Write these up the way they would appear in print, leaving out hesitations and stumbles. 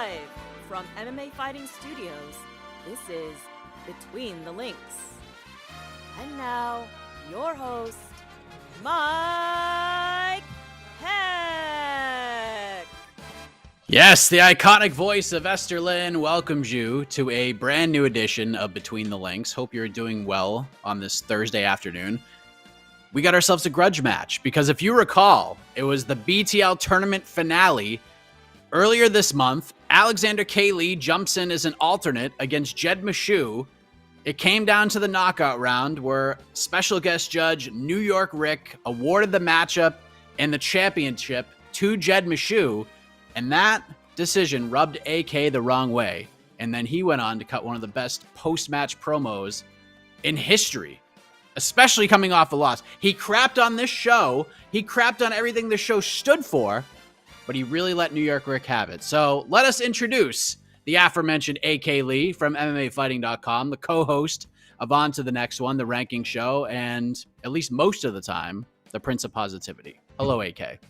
Live from MMA Fighting Studios, this is Between the Links. And now, your host, Mike Heck. Yes, the iconic voice of Esther Lynn welcomes you to a brand new edition of Between the Links. Hope you're doing well on this Thursday afternoon. We got ourselves a grudge match because if you recall, it was the BTL tournament finale earlier this month. Alexander K. Lee jumps in as an alternate against Jed Machuu. It came down to the knockout round where special guest judge New York Rick awarded the matchup and the championship to Jed Machuu, and that decision rubbed AK the wrong way. And then he went on to cut one of the best post-match promos in history, especially coming off a loss. He crapped on this show. He crapped on everything the show stood for, but he really let New York Rick have it. So let us introduce the aforementioned AK Lee from MMAfighting.com, the co-host of On to the Next One, the ranking show, and at least most of the time, the Prince of Positivity. Hello, AK.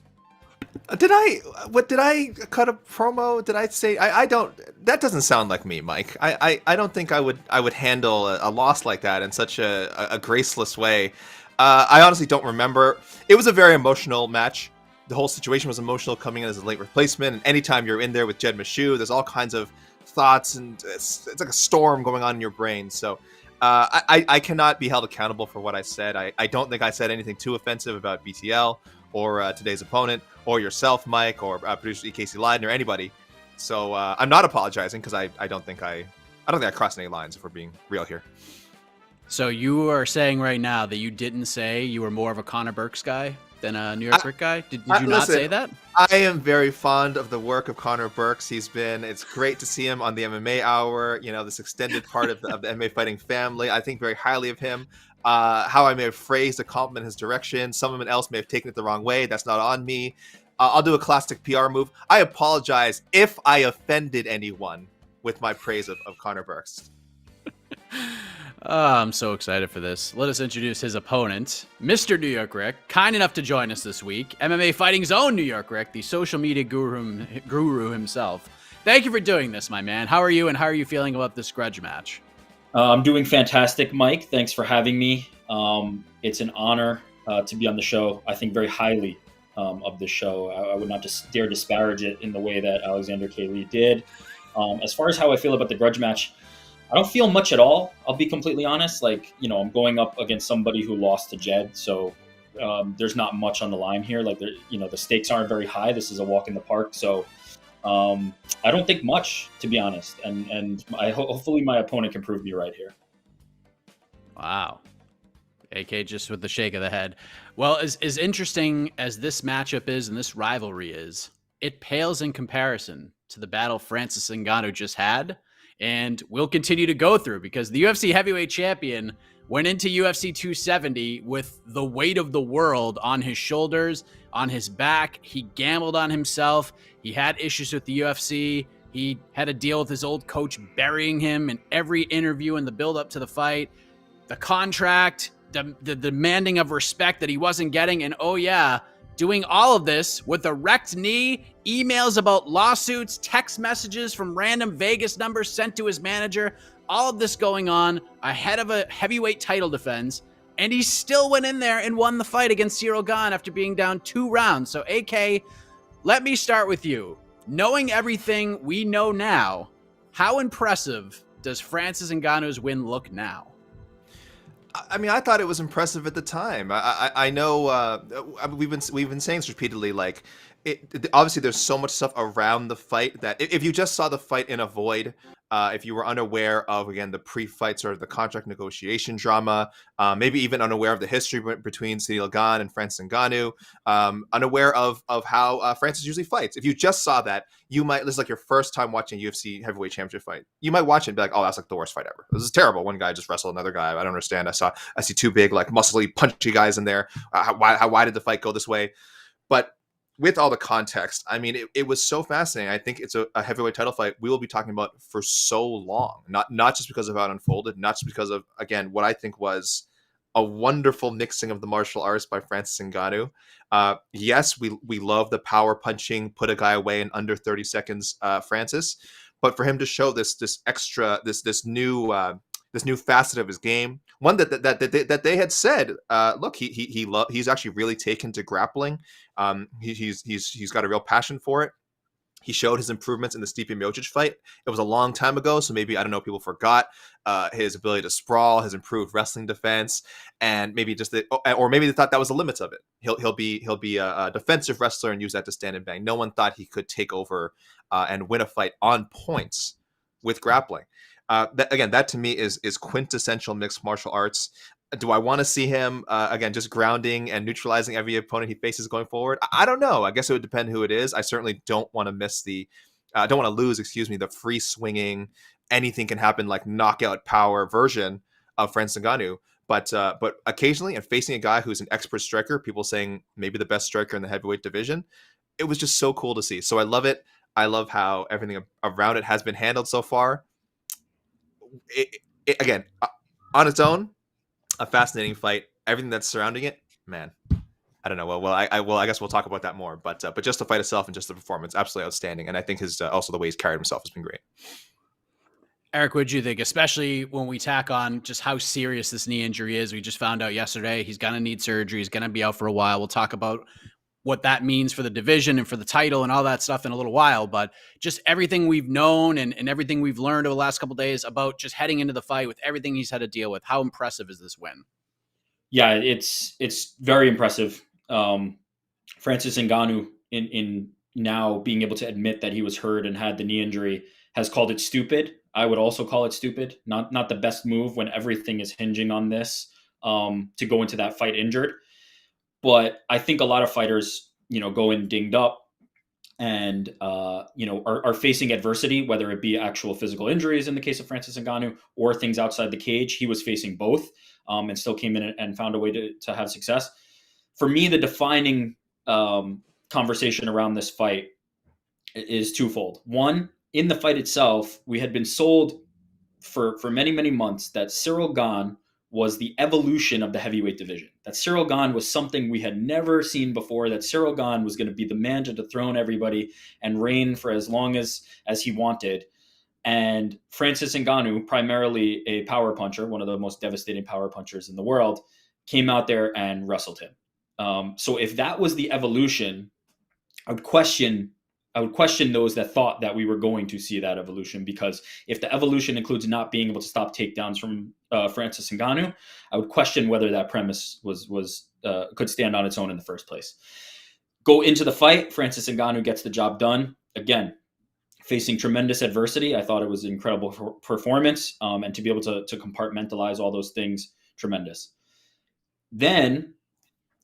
Did I cut a promo? Did I say, I don't, that doesn't sound like me, Mike. I don't think I would handle a loss like that in such a graceless way. I honestly don't remember. It was a very emotional match. The whole situation was emotional coming in as a late replacement. And anytime you're in there with Jed Machuu, there's all kinds of thoughts and it's like a storm going on in your brain. So I cannot be held accountable for what I said. I don't think I said anything too offensive about BTL or today's opponent or yourself, Mike, or producer Casey Leiden or anybody. So I'm not apologizing because I don't think I crossed any lines, if we're being real here. So you are saying right now that you didn't say you were more of a Connor Burks guy than a New York Rick guy? Did you not say that? I am very fond of the work of Connor Burks. It's great to see him on the MMA Hour, this extended part of the MMA fighting family. I think very highly of him. How I may have phrased a compliment in his direction. Someone else may have taken it the wrong way. That's not on me. I'll do a classic PR move. I apologize if I offended anyone with my praise of Connor Burks. I'm so excited for this. Let us introduce his opponent, Mr. New York Rick, kind enough to join us this week. MMA Fighting's own New York Rick, the social media guru himself. Thank you for doing this, my man. How are you, and how are you feeling about this grudge match? I'm doing fantastic, Mike. Thanks for having me. It's an honor to be on the show. I think very highly of the show. I would not just dare disparage it in the way that Alexander K. Lee did. As far as how I feel about the grudge match, I don't feel much at all. I'll be completely honest. I'm going up against somebody who lost to Jed, so there's not much on the line here. The stakes aren't very high. This is a walk in the park, so I don't think much, to be honest. And hopefully my opponent can prove me right here. Wow. AK just with the shake of the head. Well, as interesting as this matchup is and this rivalry is, it pales in comparison to the battle Francis Ngannou just had and will continue to go through, because the UFC heavyweight champion went into UFC 270 with the weight of the world on his shoulders, on his back. He gambled on himself. He had issues with the UFC. He had to deal with his old coach burying him in every interview in the build-up to the fight. The contract, the demanding of respect that he wasn't getting, and doing all of this with a wrecked knee, emails about lawsuits, text messages from random Vegas numbers sent to his manager, all of this going on ahead of a heavyweight title defense, and he still went in there and won the fight against Ciryl Gane after being down 2 rounds. So, AK, let me start with you. Knowing everything we know now, how impressive does Francis Ngannou's win look now? I mean, I thought it was impressive at the time. I know we've been saying this repeatedly. Obviously, there's so much stuff around the fight that if you just saw the fight in a void, if you were unaware of, again, the pre-fight sort of the contract negotiation drama, maybe even unaware of the history between Ciryl Gane and Francis Ngannou, unaware of how Francis usually fights. If you just saw that, this is like your first time watching a UFC heavyweight championship fight. You might watch it and be like, oh, that's like the worst fight ever. This is terrible. One guy just wrestled another guy. I don't understand. I see 2 big, like muscly, punchy guys in there. Why did the fight go this way? But with all the context, I mean, it was so fascinating. I think it's a heavyweight title fight we will be talking about for so long. Not just because of how it unfolded, not just because of, again, what I think was a wonderful mixing of the martial arts by Francis Ngannou. Yes, we love the power punching, put a guy away in under 30 seconds, Francis. But for him to show this extra this new facet of his game, one that they had said, look, he's actually really taken to grappling. He's got a real passion for it. He showed his improvements in the Stipe Miocic fight. It was a long time ago, so maybe, I don't know, people forgot his ability to sprawl, his improved wrestling defense, and maybe or maybe they thought that was the limits of it. He'll be a defensive wrestler and use that to stand and bang. No one thought he could take over and win a fight on points with grappling. That to me is quintessential mixed martial arts. Do I want to see him again just grounding and neutralizing every opponent he faces going forward? I don't know. I guess it would depend who it is. I certainly don't want to lose the free swinging, anything can happen, like knockout power version of Francis Ngannou. But occasionally, and facing a guy who's an expert striker, people saying maybe the best striker in the heavyweight division, it was just so cool to see. So I love it. I love how everything around it has been handled so far. Again, on its own, a fascinating fight. Everything that's surrounding it, man, I don't know. I guess we'll talk about that more. But just the fight itself and just the performance, absolutely outstanding. And I think his also the way he's carried himself has been great. Eric, what do you think, especially when we tack on just how serious this knee injury is? We just found out yesterday he's going to need surgery. He's going to be out for a while. We'll talk about what that means for the division and for the title and all that stuff in a little while. But just everything we've known and everything we've learned over the last couple of days about just heading into the fight with everything he's had to deal with. How impressive is this win? Yeah, it's very impressive. Francis Ngannou, in now being able to admit that he was hurt and had the knee injury, has called it stupid. I would also call it stupid. Not the best move when everything is hinging on this, to go into that fight injured. But I think a lot of fighters, go in dinged up and, are facing adversity, whether it be actual physical injuries in the case of Francis Ngannou or things outside the cage. He was facing both, and still came in and found a way to have success. For me, the defining conversation around this fight is twofold. One, in the fight itself, we had been sold for many, many months that Ciryl Gane was the evolution of the heavyweight division. That Ciryl Gane was something we had never seen before, that Ciryl Gane was going to be the man to dethrone everybody and reign for as long as he wanted. And Francis Ngannou, primarily a power puncher, one of the most devastating power punchers in the world, came out there and wrestled him. So if that was the evolution, I would question those that thought that we were going to see that evolution, because if the evolution includes not being able to stop takedowns from Francis Ngannou, I would question whether that premise could stand on its own in the first place. Go into the fight, Francis Ngannou gets the job done. Again, facing tremendous adversity. I thought it was an incredible performance, and to be able to compartmentalize all those things, tremendous. Then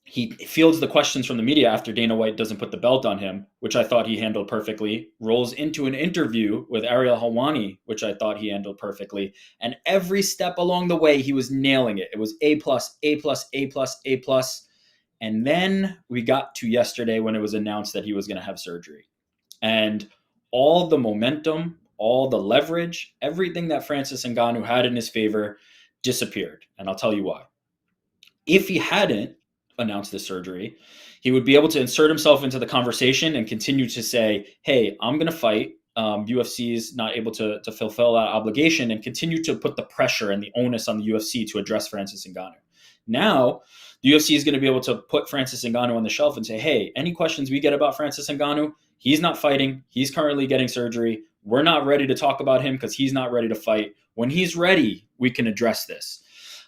he fields the questions from the media after Dana White doesn't put the belt on him, which I thought he handled perfectly, rolls into an interview with Ariel Helwani, which I thought he handled perfectly. And every step along the way, he was nailing it. It was A+, A+, A+, A+. And then we got to yesterday when it was announced that he was going to have surgery. And all the momentum, all the leverage, everything that Francis Ngannou had in his favor disappeared. And I'll tell you why. If he hadn't announced this surgery, he would be able to insert himself into the conversation and continue to say, hey, I'm going to fight. UFC is not able to fulfill that obligation, and continue to put the pressure and the onus on the UFC to address Francis Ngannou. Now, the UFC is going to be able to put Francis Ngannou on the shelf and say, hey, any questions we get about Francis Ngannou, he's not fighting. He's currently getting surgery. We're not ready to talk about him because he's not ready to fight. When he's ready, we can address this.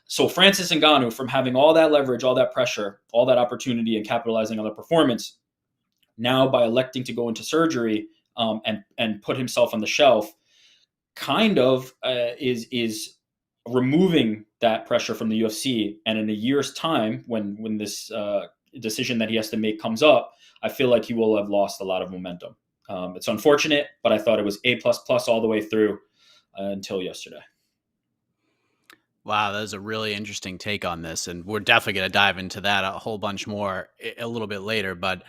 So Francis Ngannou, from having all that leverage, all that pressure, all that opportunity, and capitalizing on the performance, now by electing to go into surgery and put himself on the shelf, kind of is removing that pressure from the UFC. And in a year's time, when this decision that he has to make comes up, I feel like he will have lost a lot of momentum. It's unfortunate, but I thought it was A++ all the way through until yesterday. Wow, that is a really interesting take on this, and we're definitely going to dive into that a whole bunch more a little bit later. But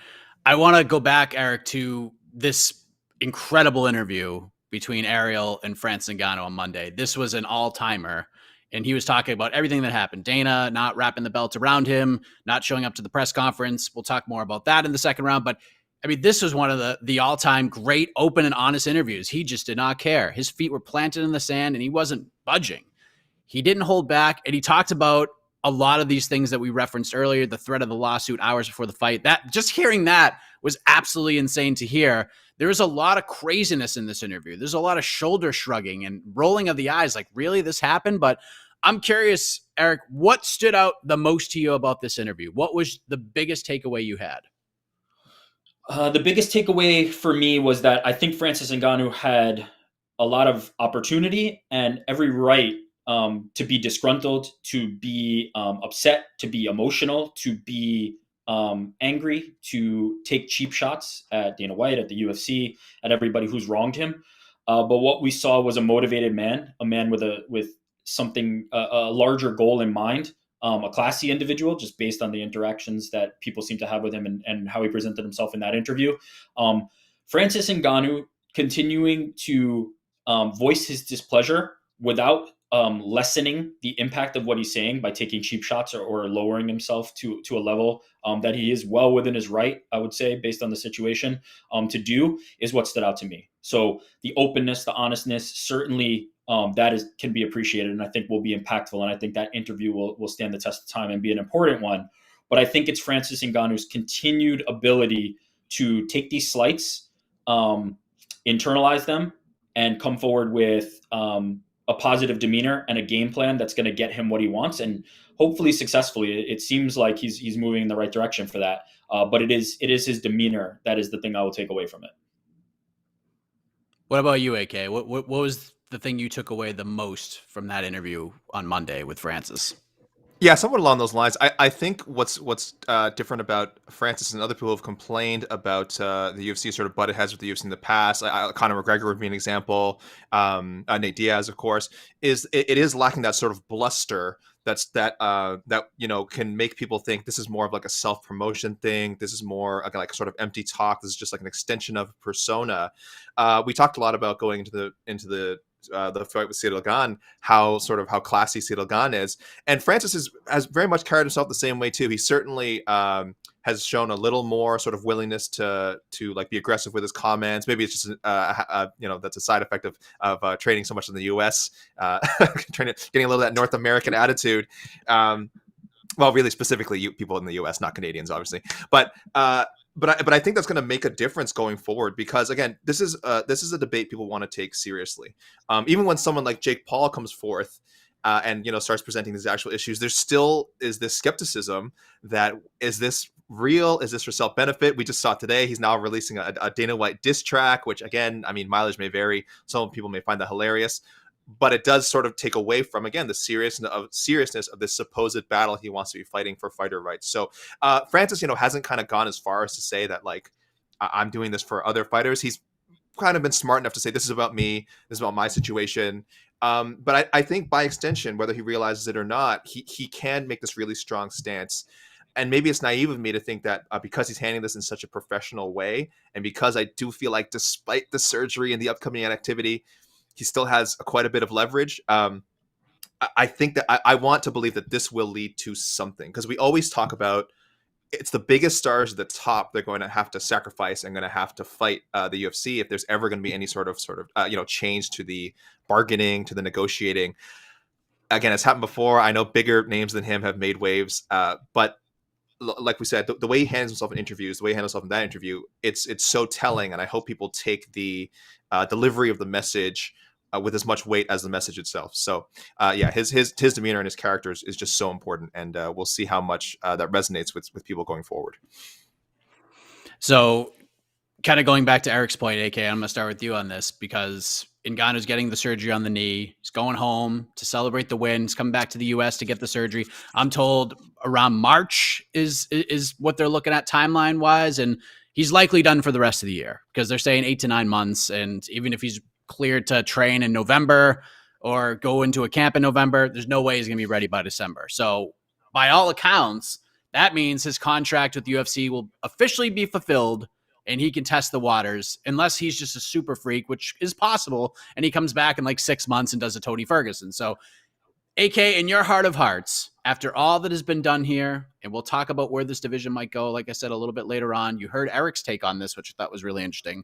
I want to go back, Eric, to this incredible interview between Ariel and Francis Ngannou on Monday. This was an all-timer And he was talking about everything that happened. Dana not wrapping the belt around him, not showing up to the press conference. We'll talk more about that in the second round. But I mean, this was one of the all-time great open and honest interviews. He just did not care. His feet were planted in the sand and he wasn't budging. He didn't hold back. And he talked about a lot of these things that we referenced earlier, the threat of the lawsuit hours before the fight. That just hearing that was absolutely insane to hear. There was a lot of craziness in this interview. There's a lot of shoulder shrugging and rolling of the eyes. Like, really, this happened? But I'm curious, Eric, what stood out the most to you about this interview? What was the biggest takeaway you had? The biggest takeaway for me was that I think Francis Ngannou had a lot of opportunity and every right to be disgruntled, to be upset, to be emotional, to be angry, to take cheap shots at Dana White, at the UFC, at everybody who's wronged him. But what we saw was a motivated man, a man with something, a larger goal in mind. A classy individual, just based on the interactions that people seem to have with him and how he presented himself in that interview. Francis Ngannou continuing to voice his displeasure without lessening the impact of what he's saying by taking cheap shots or lowering himself to a level that he is well within his right, I would say, based on the situation, to do, is what stood out to me. So the openness, the honestness, certainly can be appreciated, and I think will be impactful. And I think that interview will stand the test of time and be an important one. But I think it's Francis Ngannou's continued ability to take these slights, internalize them, and come forward with a positive demeanor and a game plan that's going to get him what he wants, and hopefully successfully. It seems like he's moving in the right direction for that. But it is his demeanor that is the thing I will take away from it. What about you, AK? What was the thing you took away the most from that interview on Monday with Francis? Yeah, somewhat along those lines. I think what's different about Francis and other people who have complained about the UFC sort of butted heads with the UFC in the past. Conor McGregor would be an example. Nate Diaz, of course, is it is lacking that sort of bluster that can make people think this is more of like a self-promotion thing. This is more like sort of empty talk. This is just like an extension of persona. We talked a lot about going into the fight with Ciryl Gane, how classy Ciryl Gane is, and Francis has very much carried himself the same way too. He certainly has shown a little more sort of willingness to like be aggressive with his comments. Maybe it's just that's a side effect of training so much in the U.S. Getting a little of that North American attitude. Well, really specifically, people in the U.S., not Canadians, obviously, but I think that's going to make a difference going forward, because again, this is a debate people want to take seriously. Even when someone like Jake Paul comes forth and starts presenting these actual issues, there still is this skepticism that, is this real? Is this for self-benefit? We just saw today he's now releasing a Dana White diss track, which again, I mean, mileage may vary. Some people may find that hilarious, but it does sort of take away from, again, the seriousness of this supposed battle he wants to be fighting for fighter rights. So Francis, hasn't kind of gone as far as to say that, like, I'm doing this for other fighters. He's kind of been smart enough to say, this is about me, this is about my situation. But I think by extension, whether he realizes it or not, he can make this really strong stance. And maybe it's naive of me to think that because he's handling this in such a professional way, and because I do feel like despite the surgery and the upcoming activity, he still has quite a bit of leverage. I think that I want to believe that this will lead to something, because we always talk about it's the biggest stars at the top they're going to have to sacrifice and going to have to fight the UFC if there's ever going to be any sort of change to the bargaining, to the negotiating. Again, it's happened before. I know bigger names than him have made waves, but like we said, the way he handles himself in interviews, the way he handles himself in that interview, it's so telling. And I hope people take the delivery of the message with as much weight as the message itself. So his demeanor and his characters is just so important. And we'll see how much that resonates with people going forward. So kind of going back to Eric's point, AK, I'm going to start with you on this, because Ngannou's getting the surgery on the knee. He's going home to celebrate the win. He's coming back to the U.S. to get the surgery. I'm told around March is what they're looking at timeline-wise, and he's likely done for the rest of the year, because they're saying 8 to 9 months, and even if he's cleared to train in November or go into a camp in November, there's no way he's going to be ready by December. So by all accounts, that means his contract with the UFC will officially be fulfilled, and he can test the waters, unless he's just a super freak, which is possible, and he comes back in like 6 months and does a Tony Ferguson. So AK, in your heart of hearts, after all that has been done here, and we'll talk about where this division might go, like I said, a little bit later on, you heard Eric's take on this, which I thought was really interesting.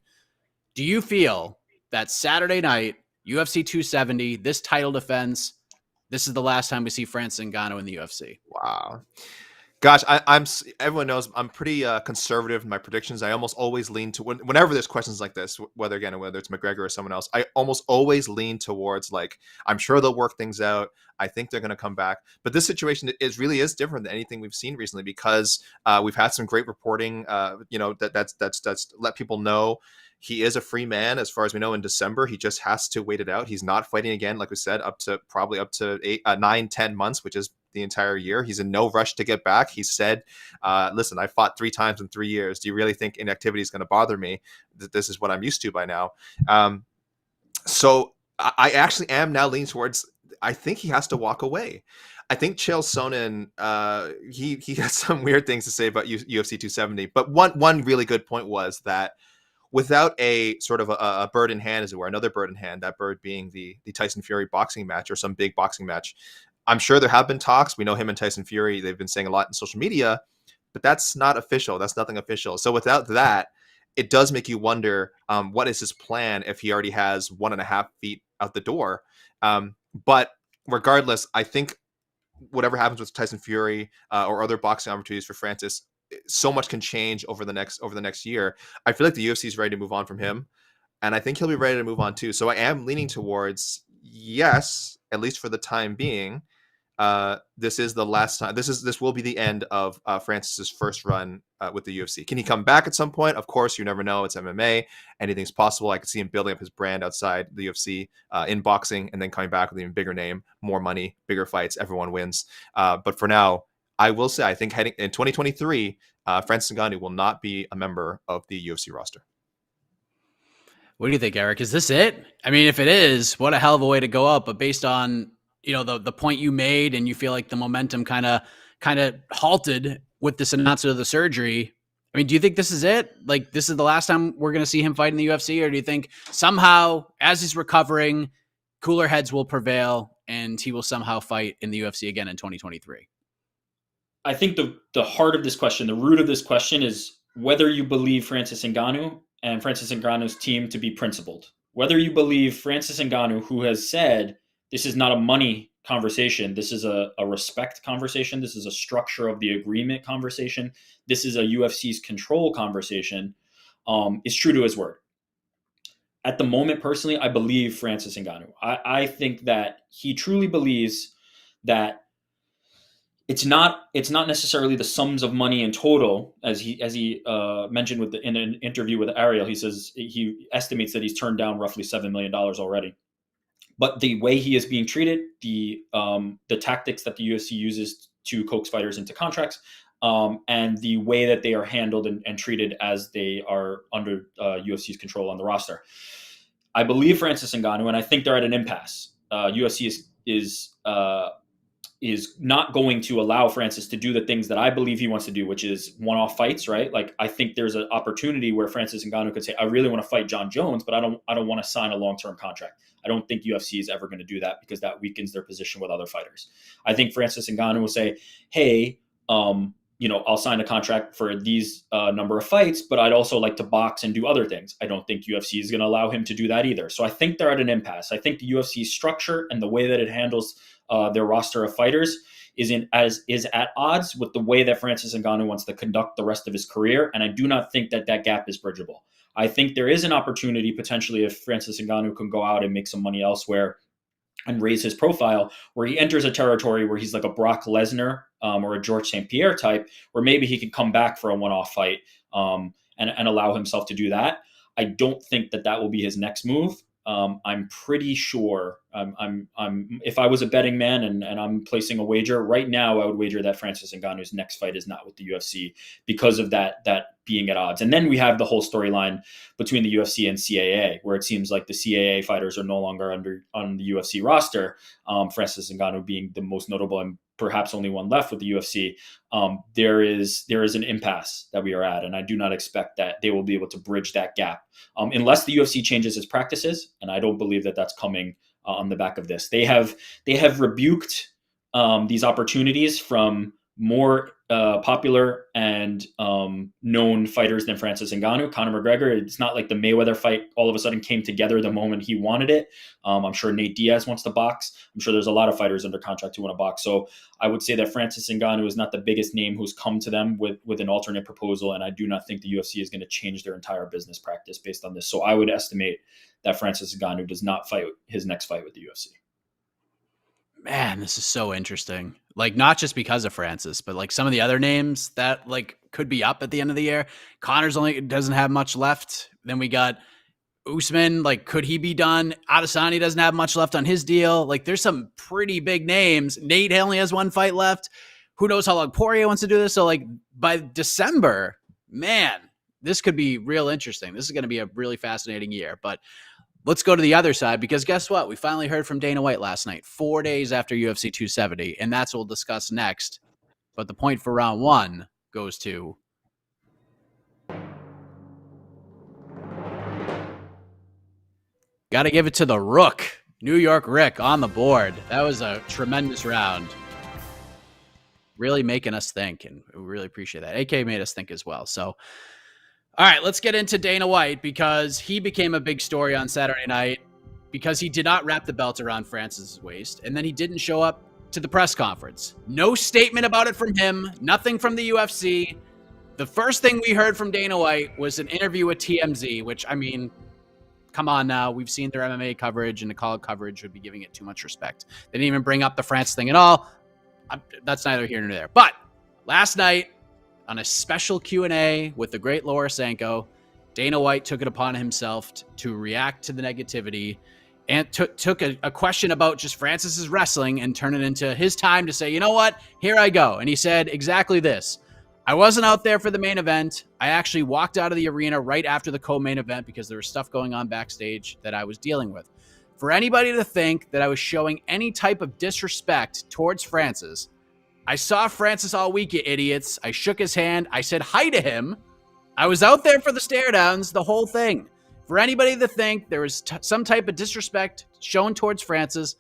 Do you feel that Saturday night, UFC 270, this title defense, this is the last time we see Francis Ngannou in the UFC? Wow. Gosh, I'm. Everyone knows I'm pretty conservative in my predictions. I almost always lean to whenever there's questions like this, whether it's McGregor or someone else. I almost always lean towards like I'm sure they'll work things out. I think they're going to come back. But this situation really is different than anything we've seen recently because we've had some great reporting. That's let people know he is a free man as far as we know in December. He just has to wait it out. He's not fighting again, like we said, probably up to 9-10 months, which is the entire year. He's in no rush to get back. He said, listen, I fought 3 times in 3 years. Do you really think inactivity is going to bother me? This is what I'm used to by now. So I actually am now leaning towards, I think he has to walk away. I think Chael Sonnen, he has some weird things to say about UFC 270, but one really good point was that without a sort of a bird in hand, as it were, another bird in hand, that bird being the Tyson Fury boxing match or some big boxing match, I'm sure there have been talks. We know him and Tyson Fury. They've been saying a lot in social media, but that's not official. That's nothing official. So without that, it does make you wonder, what is his plan if he already has 1.5 feet out the door? But regardless, I think whatever happens with Tyson Fury or other boxing opportunities for Francis, so much can change over the next year. I feel like the UFC is ready to move on from him, and I think he'll be ready to move on too. So I am leaning towards yes, at least for the time being. This is the last time. This will be the end of Francis's first run with the UFC. Can he come back at some point? Of course, you never know. It's MMA. Anything's possible. I could see him building up his brand outside the UFC in boxing, and then coming back with an even bigger name, more money, bigger fights. Everyone wins. But for now, I will say I think heading in 2023, Francis Ngannou will not be a member of the UFC roster. What do you think, Eric? Is this it? I mean, if it is, what a hell of a way to go up. But based on the point you made, and you feel like the momentum kind of halted with this announcement of the surgery. I mean, do you think this is it? Like, this is the last time we're going to see him fight in the UFC? Or do you think somehow, as he's recovering, cooler heads will prevail and he will somehow fight in the UFC again in 2023? I think the heart of this question, the root of this question is whether you believe Francis Ngannou and Francis Ngannou's team to be principled. Whether you believe Francis Ngannou, who has said this is not a money conversation, this is a respect conversation, this is a structure of the agreement conversation, this is a UFC's control conversation, is true to his word. At the moment, personally, I believe Francis Ngannou. I think that he truly believes that it's not necessarily the sums of money in total, as he mentioned in an interview with Ariel. He says he estimates that he's turned down roughly $7 million already. But the way he is being treated, the tactics that the UFC uses to coax fighters into contracts, and the way that they are handled and treated as they are under UFC's control on the roster, I believe Francis Ngannou, and I think they're at an impasse. UFC is not going to allow Francis to do the things that I believe he wants to do, which is one-off fights, right? Like, I think there's an opportunity where Francis Ngannou could say, I really want to fight John Jones, but I don't want to sign a long-term contract. I don't think UFC is ever going to do that because that weakens their position with other fighters. I think Francis Ngannou will say, hey, I'll sign a contract for these number of fights, but I'd also like to box and do other things. I don't think UFC is going to allow him to do that either. So I think they're at an impasse. I think the UFC structure and the way that it handles their roster of fighters is at odds with the way that Francis Ngannou wants to conduct the rest of his career. And I do not think that gap is bridgeable. I think there is an opportunity potentially if Francis Ngannou can go out and make some money elsewhere and raise his profile, where he enters a territory where he's like a Brock Lesnar or a George St. Pierre type, where maybe he can come back for a one-off fight and allow himself to do that. I don't think that will be his next move. I'm pretty sure I'm if I was a betting man and I'm placing a wager right now, I would wager that Francis Ngannou's next fight is not with the UFC because of that being at odds. And then we have the whole storyline between the UFC and CAA, where it seems like the CAA fighters are no longer on the UFC roster. Francis Ngannou being the most notable and perhaps only one left with the UFC. There is an impasse that we are at, and I do not expect that they will be able to bridge that gap unless the UFC changes its practices, and I don't believe that that's coming on the back of this. They have rebuked these opportunities from more popular and known fighters than Francis Ngannou. Conor McGregor, it's not like the Mayweather fight all of a sudden came together the moment he wanted it. I'm sure Nate Diaz wants to box. I'm sure there's a lot of fighters under contract who want to box. So I would say that Francis Ngannou is not the biggest name who's come to them with an alternate proposal, and I do not think the UFC is going to change their entire business practice based on this. So I would estimate that Francis Ngannou does not fight his next fight with the UFC. Man, this is so interesting. Like, not just because of Francis, but like some of the other names that like could be up at the end of the year. Connor's only doesn't have much left. Then we got Usman. Like, could he be done? Adesanya doesn't have much left on his deal. Like, there's some pretty big names. Nate only has one fight left. Who knows how long Poirier wants to do this? So like by December, man, this could be real interesting. This is going to be a really fascinating year. But let's go to the other side, because guess what? We finally heard from Dana White last night, 4 days after UFC 270, and that's what we'll discuss next. But the point for round one goes to got to give it to the Rook, New York Rick on the board. That was a tremendous round. Really making us think, and we really appreciate that. AK made us think as well. So, all right, let's get into Dana White, because he became a big story on Saturday night because he did not wrap the belt around Francis's waist, and then he didn't show up to the press conference. No statement about it from him, nothing from the UFC. The first thing we heard from Dana White was an interview with TMZ, which, I mean, come on now. We've seen their MMA coverage, and the call coverage would be giving it too much respect. They didn't even bring up the Francis thing at all. That's neither here nor there. But last night, on a special Q&A with the great Laura Sanko, Dana White took it upon himself to react to the negativity and took a question about just Francis's wrestling and turn it into his time to say, you know what, here I go. And he said exactly this. I wasn't out there for the main event. I actually walked out of the arena right after the co-main event because there was stuff going on backstage that I was dealing with. For anybody to think that I was showing any type of disrespect towards Francis, I saw Francis all week, you idiots. I shook his hand. I said hi to him. I was out there for the stare downs, the whole thing. For anybody to think there was some type of disrespect shown towards Francis,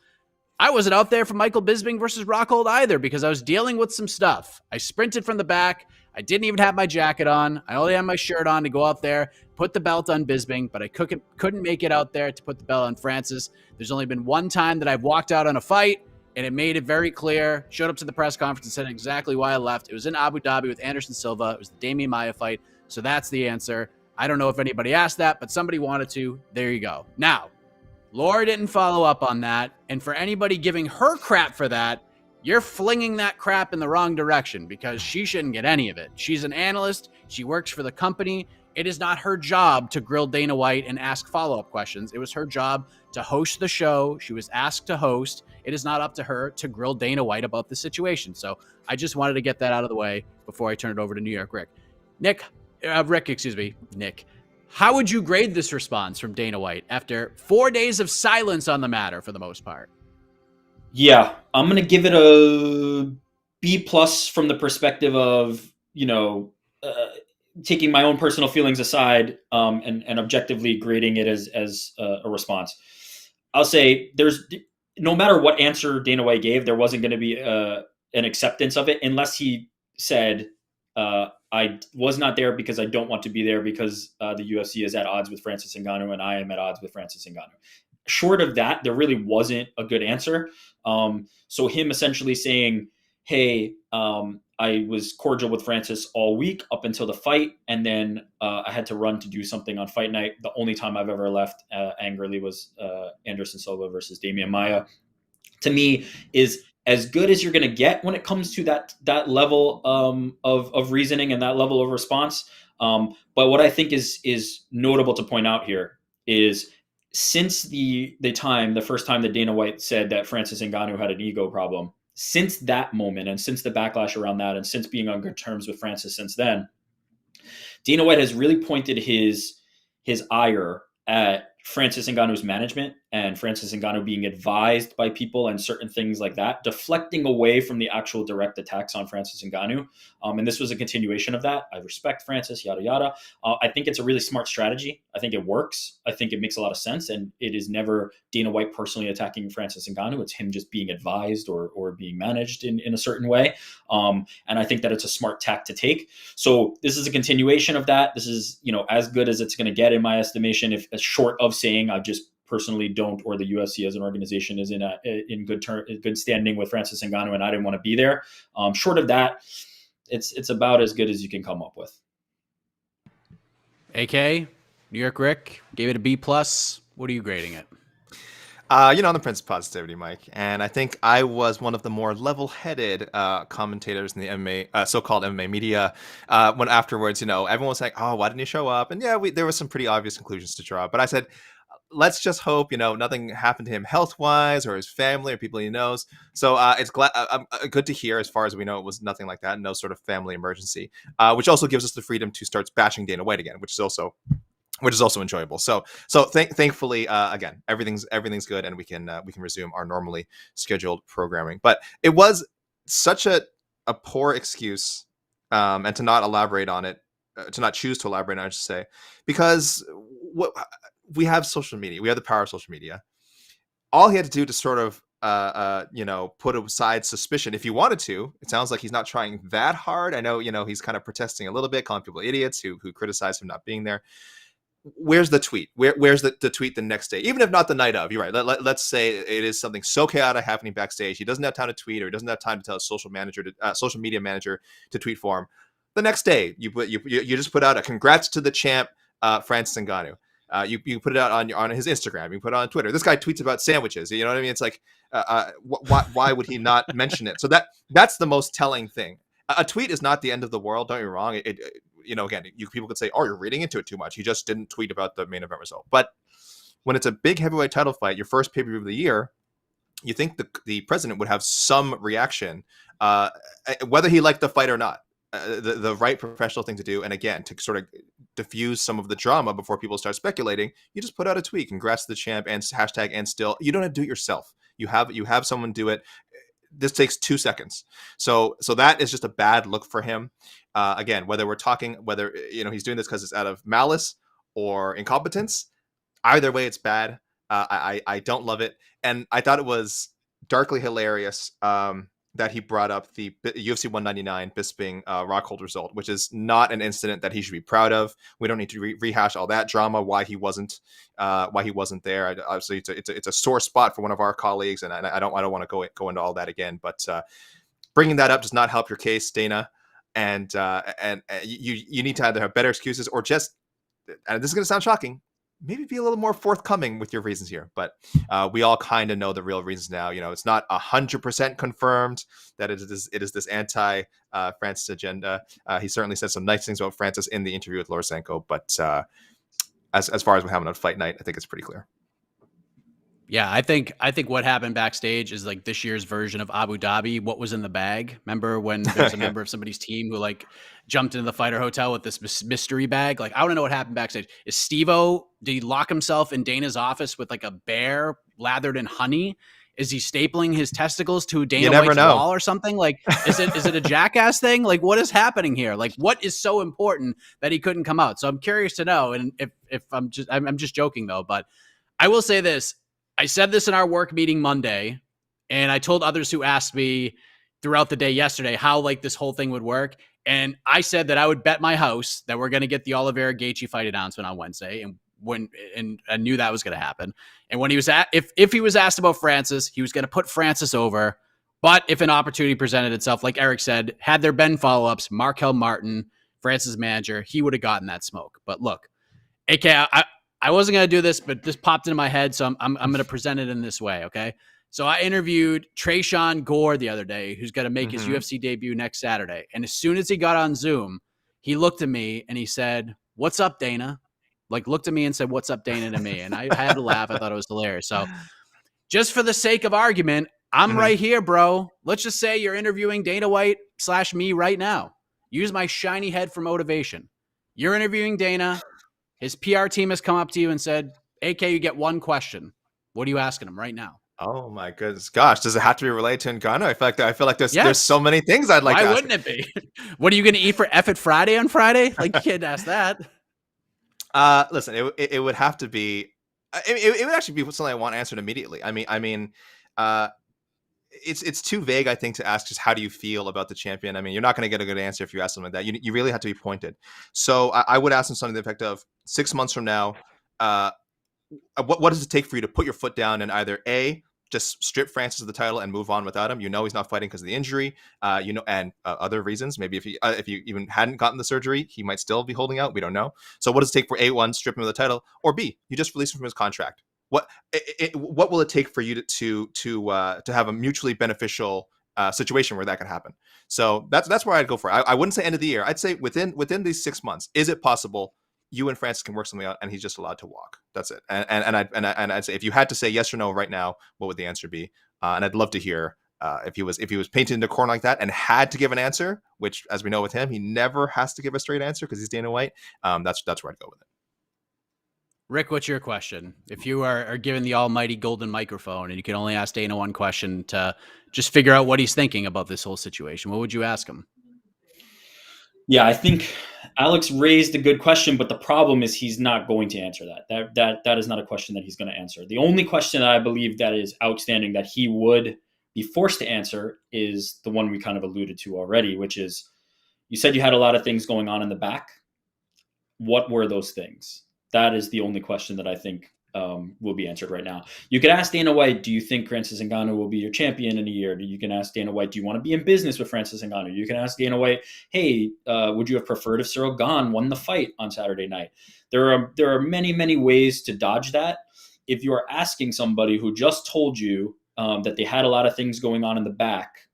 I wasn't out there for Michael Bisping versus Rockhold either, because I was dealing with some stuff. I sprinted from the back. I didn't even have my jacket on. I only had my shirt on to go out there, put the belt on Bisping, but I couldn't make it out there to put the belt on Francis. There's only been one time that I've walked out on a fight, and it made it very clear, showed up to the press conference and said exactly why I left. It was in Abu Dhabi with Anderson Silva. It was the Damian Maia fight. So that's the answer. I don't know if anybody asked that, but somebody wanted to. There you go. Now, Laura didn't follow up on that. And for anybody giving her crap for that, you're flinging that crap in the wrong direction, because she shouldn't get any of it. She's an analyst. She works for the company. It is not her job to grill Dana White and ask follow-up questions. It was her job to host the show. She was asked to host. It is not up to her to grill Dana White about the situation. So I just wanted to get that out of the way before I turn it over to New York Rick. Nick, how would you grade this response from Dana White after 4 days of silence on the matter for the most part? Yeah, I'm going to give it a B+ from the perspective of, taking my own personal feelings aside, and objectively grading it as a response. I'll say there's no matter what answer Dana White gave, there wasn't going to be an acceptance of it unless he said, I was not there because I don't want to be there because the UFC is at odds with Francis Ngannou and I am at odds with Francis Ngannou. Short of that, there really wasn't a good answer. So him essentially saying, hey, I was cordial with Francis all week up until the fight, and then I had to run to do something on fight night. The only time I've ever left angrily was Anderson Silva versus Damian Maia. To me, is as good as you're going to get when it comes to that level of reasoning and that level of response. But what I think is notable to point out here is since the first time that Dana White said that Francis Ngannou had an ego problem, since that moment and since the backlash around that and since being on good terms with Francis since then, Dana White has really pointed his ire at Francis Ngannou's management and Francis Ngannou being advised by people and certain things like that, deflecting away from the actual direct attacks on Francis Ngannou. And this was a continuation of that. I respect Francis, yada, yada. I think it's a really smart strategy. I think it works. I think it makes a lot of sense. And it is never Dana White personally attacking Francis Ngannou. It's him just being advised or being managed in a certain way. And I think that it's a smart tack to take. So this is a continuation of that. This is, as good as it's going to get in my estimation, if as short of saying I just personally don't, or the UFC as an organization is in good standing with Francis Ngannou, and I didn't want to be there. Short of that, it's about as good as you can come up with. AK, New York Rick gave it a B+. What are you grading it? On the Prince of Positivity, Mike, and I think I was one of the more level-headed commentators in the MMA, so-called MMA media. When afterwards, everyone was like, "Oh, why didn't he show up?" And yeah, there were some pretty obvious conclusions to draw. But I said, let's just hope nothing happened to him health-wise or his family or people he knows. So it's good to hear. As far as we know, it was nothing like that. No sort of family emergency, which also gives us the freedom to start bashing Dana White again, which is also enjoyable. So thankfully, again, everything's good, and we can resume our normally scheduled programming. But it was such a poor excuse, and to not elaborate on it, to not choose to elaborate on it, I should say, because we have social media, we have the power of social media. All he had to do to sort of put aside suspicion, if he wanted to. It sounds like he's not trying that hard. I know he's kind of protesting a little bit, calling people idiots who criticize him not being there. Where's the tweet? Where's the tweet the next day? Even if not the night of, you're right. Let's say it is something so chaotic happening backstage. He doesn't have time to tweet, or he doesn't have time to tell his social media manager to tweet for him. The next day, you just put out a congrats to the champ, Francis Ngannou. You put it out on his Instagram. You put it on Twitter. This guy tweets about sandwiches. You know what I mean? It's like, why would he not mention it? So that's the most telling thing. A tweet is not the end of the world. Don't get me wrong. Again, people could say, "Oh, you're reading into it too much. He just didn't tweet about the main event result." But when it's a big heavyweight title fight, your first pay-per-view of the year, you think the president would have some reaction, whether he liked the fight or not. The right professional thing to do, and again, to sort of diffuse some of the drama before people start speculating, you just put out a tweet, congrats to the champ, and hashtag and still. You don't have to do it yourself. You have someone do it. This takes 2 seconds. So that is just a bad look for him. Again, whether he's doing this because it's out of malice or incompetence, either way, it's bad. I don't love it, and I thought it was darkly hilarious that he brought up the UFC 199 Bisping Rockhold result, which is not an incident that he should be proud of. We don't need to rehash all that drama, why he wasn't there. Obviously, it's a sore spot for one of our colleagues, and I don't want to go into all that again. But bringing that up does not help your case, Dana. And you need to either have better excuses or just, and this is going to sound shocking, maybe be a little more forthcoming with your reasons here. But we all kind of know the real reasons now. It's not 100% confirmed that it is this anti-Francis agenda. He certainly said some nice things about Francis in the interview with Lorosenko. But as far as what happened on fight night, I think it's pretty clear. Yeah, I think what happened backstage is like this year's version of Abu Dhabi. What was in the bag? Remember when there's a member of somebody's team who jumped into the fighter hotel with this mystery bag? I want to know what happened backstage. Is Steve-O, did he lock himself in Dana's office with a bear lathered in honey? Is he stapling his testicles to Dana White's wall or something? Is it a jackass thing? What is happening here? What is so important that he couldn't come out? So I'm curious to know. And if I'm just joking though, but I will say this. I said this in our work meeting Monday, and I told others who asked me throughout the day yesterday how this whole thing would work. And I said that I would bet my house that we're going to get the Oliveira Gaethje fight announcement on Wednesday. And I knew that was going to happen. And when he was if he was asked about Francis, he was going to put Francis over. But if an opportunity presented itself, like Eric said, had there been follow-ups, Markel Martin, Francis' manager, he would have gotten that smoke. But look, AK, I wasn't going to do this, but this popped into my head, so I'm going to present it in this way, okay? So I interviewed Tresean Gore the other day, who's going to make his UFC debut next Saturday. And as soon as he got on Zoom, he looked at me and he said, "What's up, Dana?" Looked at me and said, "What's up, Dana?" to me. And I had to laugh. I thought it was hilarious. So just for the sake of argument, I'm right here, bro. Let's just say you're interviewing Dana White / me right now. Use my shiny head for motivation. You're interviewing Dana. His PR team has come up to you and said, "AK, you get one question. What are you asking him right now? Oh my goodness, gosh! Does it have to be related to Ngannou? I feel like there's Yes. so many things I'd like Why to ask. wouldn't it be? What are you going to eat for F it Friday on Friday? Like, you can't ask that. Listen, it would have to be. It would actually be something I want answered immediately. I mean, it's too vague, I think, to ask just how do you feel about the champion. I mean, you're not going to get a good answer if you ask something like that. You really have to be pointed. So I would ask him something to the effect of 6 months from now, what does it take for you to put your foot down and either A, just strip Francis of the title and move on without him? You know he's not fighting because of the injury, and other reasons. Maybe if you even hadn't gotten the surgery, he might still be holding out. We don't know. So what does it take for A1, strip him of the title, or B, you just release him from his contract? What will it take for you to have a mutually beneficial situation where that can happen? So that's where I'd go for. I wouldn't say end of the year. I'd say within these 6 months, is it possible you and Francis can work something out, and he's just allowed to walk? That's it. And I'd say if you had to say yes or no right now, what would the answer be? And I'd love to hear if he was painted in a corner like that and had to give an answer, which, as we know with him, he never has to give a straight answer because he's Dana White. That's where I'd go with it. Rick, what's your question? If you are given the almighty golden microphone and you can only ask Dana one question to just figure out what he's thinking about this whole situation, what would you ask him? Yeah, I think Alex raised a good question, but the problem is he's not going to answer that. That is not a question that he's going to answer. The only question that I believe that is outstanding that he would be forced to answer is the one we kind of alluded to already, which is, you said you had a lot of things going on in the back. What were those things? That is the only question that I think will be answered right now. You could ask Dana White, do you think Francis Ngannou will be your champion in a year? You can ask Dana White, do you want to be in business with Francis Ngannou? You can ask Dana White, hey, would you have preferred if Ciryl Gane won the fight on Saturday night? There are many, many ways to dodge that. If you are asking somebody who just told you that they had a lot of things going on in the back,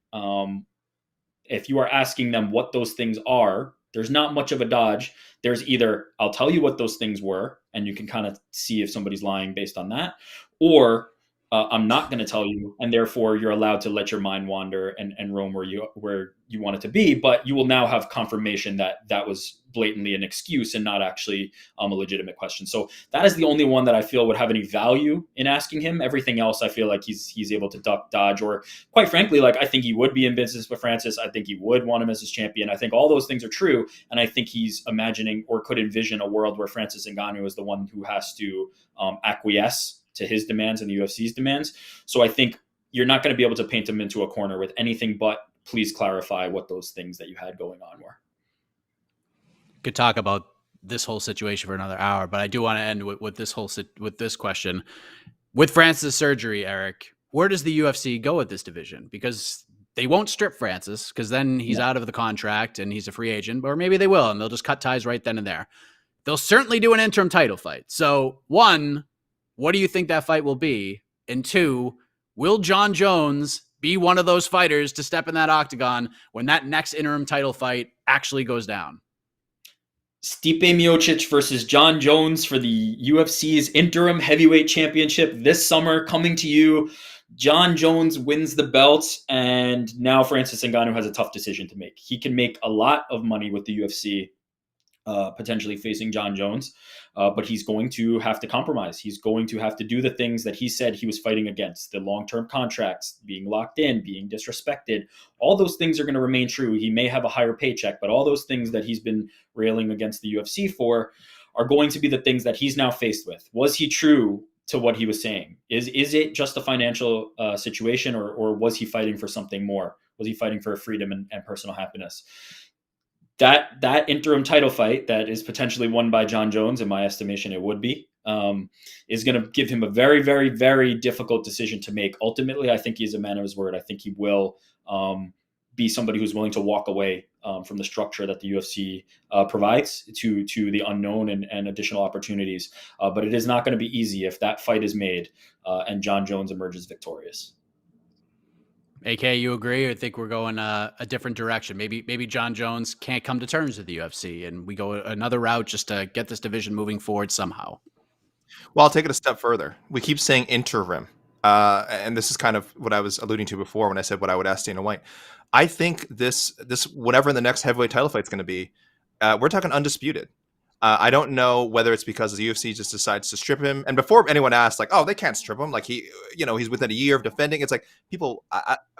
if you are asking them what those things are, there's not much of a dodge. There's either, I'll tell you what those things were, and you can kind of see if somebody's lying based on that, or I'm not going to tell you, and therefore you're allowed to let your mind wander and roam where you want it to be, but you will now have confirmation that that was blatantly an excuse and not actually a legitimate question. So that is the only one that I feel would have any value in asking him. Everything else, I feel like he's able to duck, dodge, or quite frankly, like I think he would be in business with Francis. I think he would want him as his champion. I think all those things are true, and I think he's imagining or could envision a world where Francis Ngannou is the one who has to acquiesce to his demands and the UFC's demands. So I think you're not going to be able to paint him into a corner with anything but please clarify what those things that you had going on were. Could talk about this whole situation for another hour, but I do want to end with this question. With Francis' surgery, Eric, where does the UFC go with this division? Because they won't strip Francis because then he's out of the contract and he's a free agent, or maybe they will and they'll just cut ties right then and there. They'll certainly do an interim title fight. So one, what do you think that fight will be? And two, will Jon Jones be one of those fighters to step in that octagon when that next interim title fight actually goes down? Stipe Miocic versus Jon Jones for the UFC's interim heavyweight championship this summer, coming to you. Jon Jones wins the belt, and now Francis Ngannou has a tough decision to make. He can make a lot of money with the UFC, potentially facing Jon Jones, but he's going to have to compromise. He's going to have to do the things that he said he was fighting against, the long-term contracts, being locked in, being disrespected. All those things are going to remain true. He may have a higher paycheck, but all those things that he's been railing against the UFC for are going to be the things that he's now faced with. Was he true to what he was saying? Is it just a financial situation, or was he fighting for something more? Was he fighting for freedom and personal happiness? That interim title fight that is potentially won by Jon Jones, in my estimation, it would be, is going to give him a very, very, very difficult decision to make. Ultimately, I think he's a man of his word. I think he will be somebody who's willing to walk away from the structure that the UFC provides to the unknown and additional opportunities. But it is not going to be easy if that fight is made and Jon Jones emerges victorious. AK, you agree? I think we're going a different direction. Maybe Jon Jones can't come to terms with the UFC, and we go another route just to get this division moving forward somehow. Well, I'll take it a step further. We keep saying interim, and this is kind of what I was alluding to before when I said what I would ask Dana White. I think this whatever the next heavyweight title fight is going to be, we're talking undisputed. I don't know whether it's because the UFC just decides to strip him. And before anyone asks, like, oh, they can't strip him. Like he's within a year of defending. It's like people,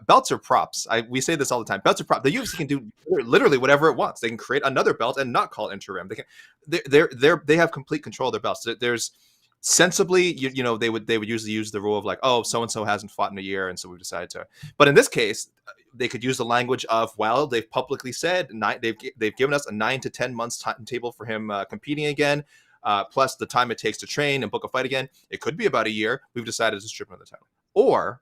belts are props. We say this all the time. Belts are props. The UFC can do literally whatever it wants. They can create another belt and not call it interim. They have complete control of their belts. There's sensibly, they would usually use the rule of like, oh, so and so hasn't fought in a year, and so we've decided to. But in this case, they could use the language of, well, they've publicly said they've given us a 9 to 10 months timetable for him competing again, plus the time it takes to train and book a fight again. It could be about a year. We've decided to strip him of the title. Or,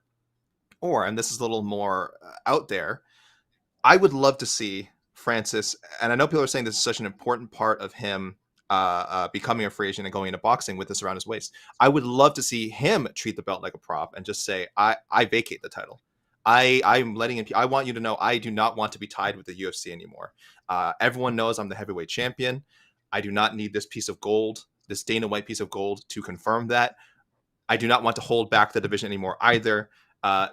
and this is a little more out there, I would love to see Francis, and I know people are saying this is such an important part of him becoming a free agent and going into boxing with this around his waist. I would love to see him treat the belt like a prop and just say, I vacate the title. I'm letting him. I want you to know I do not want to be tied with the UFC anymore. Everyone knows I'm the heavyweight champion. I do not need this piece of gold, this Dana White piece of gold, to confirm that. I do not want to hold back the division anymore either. I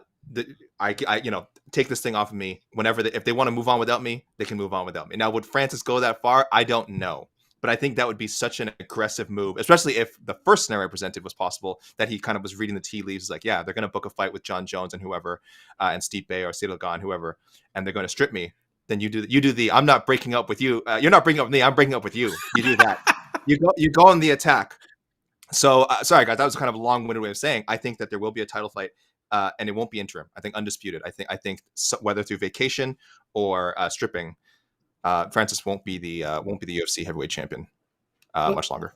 take this thing off of me whenever if they want to move on without me, they can move on without me. Now, would Francis go that far? I don't know. But I think that would be such an aggressive move, especially if the first scenario presented was possible, that he kind of was reading the tea leaves. Like, yeah, they're going to book a fight with John Jones and whoever, and Stipe or Ciryl Gane, whoever, and they're going to strip me. Then you do the I'm not breaking up with you. You're not breaking up with me. I'm breaking up with you. You do that. you go on the attack. So sorry guys, that was kind of a long-winded way of saying I think that there will be a title fight, and it won't be interim. I think undisputed. I think whether through vacation or stripping. Francis won't be the UFC heavyweight champion much longer.